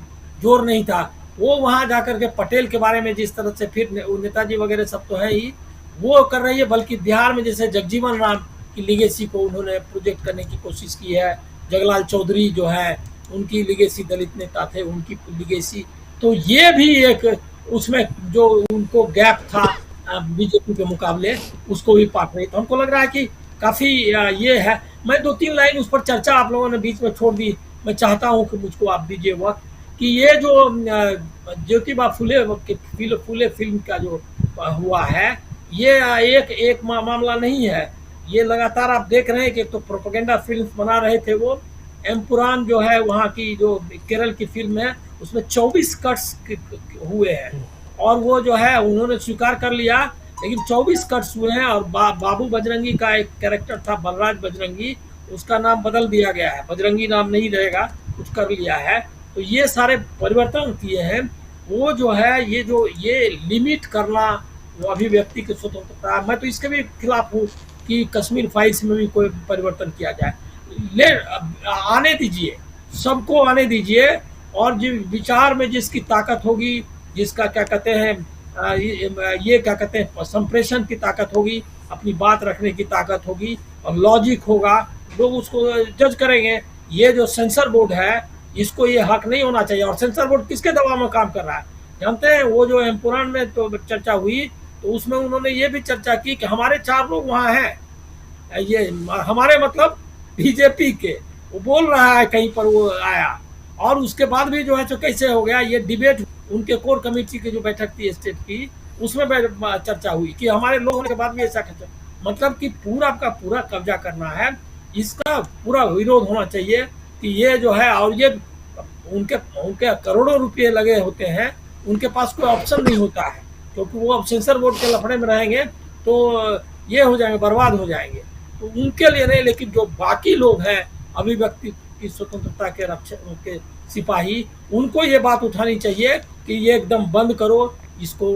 जोर नहीं था। वो वहाँ जाकर के पटेल के बारे में जिस तरह से, फिर नेताजी वगैरह सब तो है ही, वो कर रही है, बल्कि बिहार में जैसे जगजीवन राम की लिगेसी को उन्होंने प्रोजेक्ट करने की कोशिश की है। जगलाल चौधरी जो है उनकी लिगेसी, दलित नेता थे उनकी लिगेसी, तो ये भी एक उसमें जो उनको गैप था बीजेपी के मुकाबले उसको भी पाट रही। तो हमको लग रहा है कि काफ़ी ये है। मैं 2-3 लाइन उस पर चर्चा आप लोगों ने बीच में छोड़ दी, मैं चाहता हूँ कि मुझको आप दीजिए वक्त, कि ये जो ज्योतिबा फुले फिल्म का जो हुआ है, ये एक मामला नहीं है, ये लगातार आप देख रहे हैं कि तो प्रोपेगेंडा फिल्म बना रहे थे वो। एम्पुरान जो है वहाँ की जो केरल की फिल्म है उसमें 24 कट्स हुए हैं, और वो जो है उन्होंने स्वीकार कर लिया, लेकिन 24 कट्स हुए हैं। और बाबू बजरंगी का एक कैरेक्टर था बलराज बजरंगी, उसका नाम बदल दिया गया है, बजरंगी नाम नहीं रहेगा, कुछ कर लिया है। तो ये सारे परिवर्तन किए हैं। वो जो है ये लिमिट करना वो अभिव्यक्ति की स्वतंत्रता, मैं तो इसके भी खिलाफ हूँ कि कश्मीर फाइल्स में भी कोई परिवर्तन किया जाए। आने दीजिए, सबको आने दीजिए, और जो विचार में जिसकी ताकत होगी, जिसका क्या कहते हैं ये क्या कहते हैं संप्रेषण की ताकत होगी, अपनी बात रखने की ताकत होगी और लॉजिक होगा, लोग उसको जज करेंगे। ये जो सेंसर बोर्ड है इसको ये हक नहीं होना चाहिए। और सेंसर बोर्ड किसके दबाव में काम कर रहा है जानते हैं? वो जो एम्पुरान में तो चर्चा हुई तो उसमें उन्होंने ये भी चर्चा की कि हमारे 4 लोग वहाँ हैं, ये हमारे मतलब बीजेपी के, वो बोल रहा है कहीं पर वो आया, और उसके बाद भी जो है जो कैसे हो गया ये डिबेट, उनके कोर कमेटी की जो बैठक थी स्टेट की, उसमें चर्चा हुई कि हमारे लोग होने के बाद भी ऐसा कहते, मतलब कि पूरा का पूरा कब्जा करना है, इसका पूरा विरोध होना चाहिए कि ये जो है, और ये उनके उनके करोड़ों रुपए लगे होते हैं, उनके पास कोई ऑप्शन नहीं होता है, क्योंकि वो अब सेंसर बोर्ड के लफड़े में रहेंगे तो ये हो जाएंगे, बर्बाद हो जाएंगे। तो उनके लिए नहीं, लेकिन जो बाकी लोग हैं अभिव्यक्ति की स्वतंत्रता के रक्षक के सिपाही, उनको ये बात उठानी चाहिए कि ये एकदम बंद करो, इसको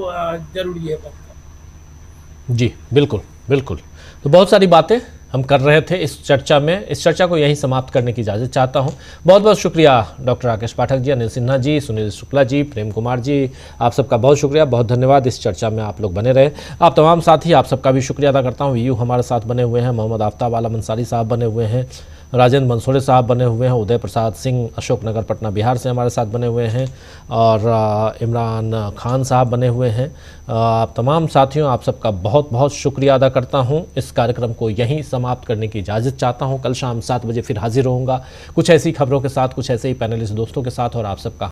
जरूरी है बंद करना। जी बिल्कुल बिल्कुल। तो बहुत सारी बातें हम कर रहे थे इस चर्चा में, इस चर्चा को यहीं समाप्त करने की इजाज़त चाहता हूं। बहुत बहुत शुक्रिया डॉक्टर राकेश पाठक जी, अनिल सिन्हा जी, सुनील शुक्ला जी, प्रेम कुमार जी, आप सबका बहुत शुक्रिया, बहुत धन्यवाद। इस चर्चा में आप लोग बने रहे। आप तमाम साथी, आप सबका भी शुक्रिया अदा करता हूँ। वीयू हमारे साथ बने हुए हैं, मोहम्मद आफ्ताब आलम अंसारी साहब बने हुए हैं, राजेंद्र मंसोड़े साहब बने हुए हैं, उदय प्रसाद सिंह अशोकनगर पटना बिहार से हमारे साथ बने हुए हैं, और इमरान खान साहब बने हुए हैं। आप तमाम साथियों, आप सबका बहुत बहुत शुक्रिया अदा करता हूं। इस कार्यक्रम को यहीं समाप्त करने की इजाज़त चाहता हूं। कल शाम 7 बजे फिर हाजिर होऊंगा कुछ ऐसी खबरों के साथ, कुछ ऐसे ही पैनलिस्ट दोस्तों के साथ, और आप सबका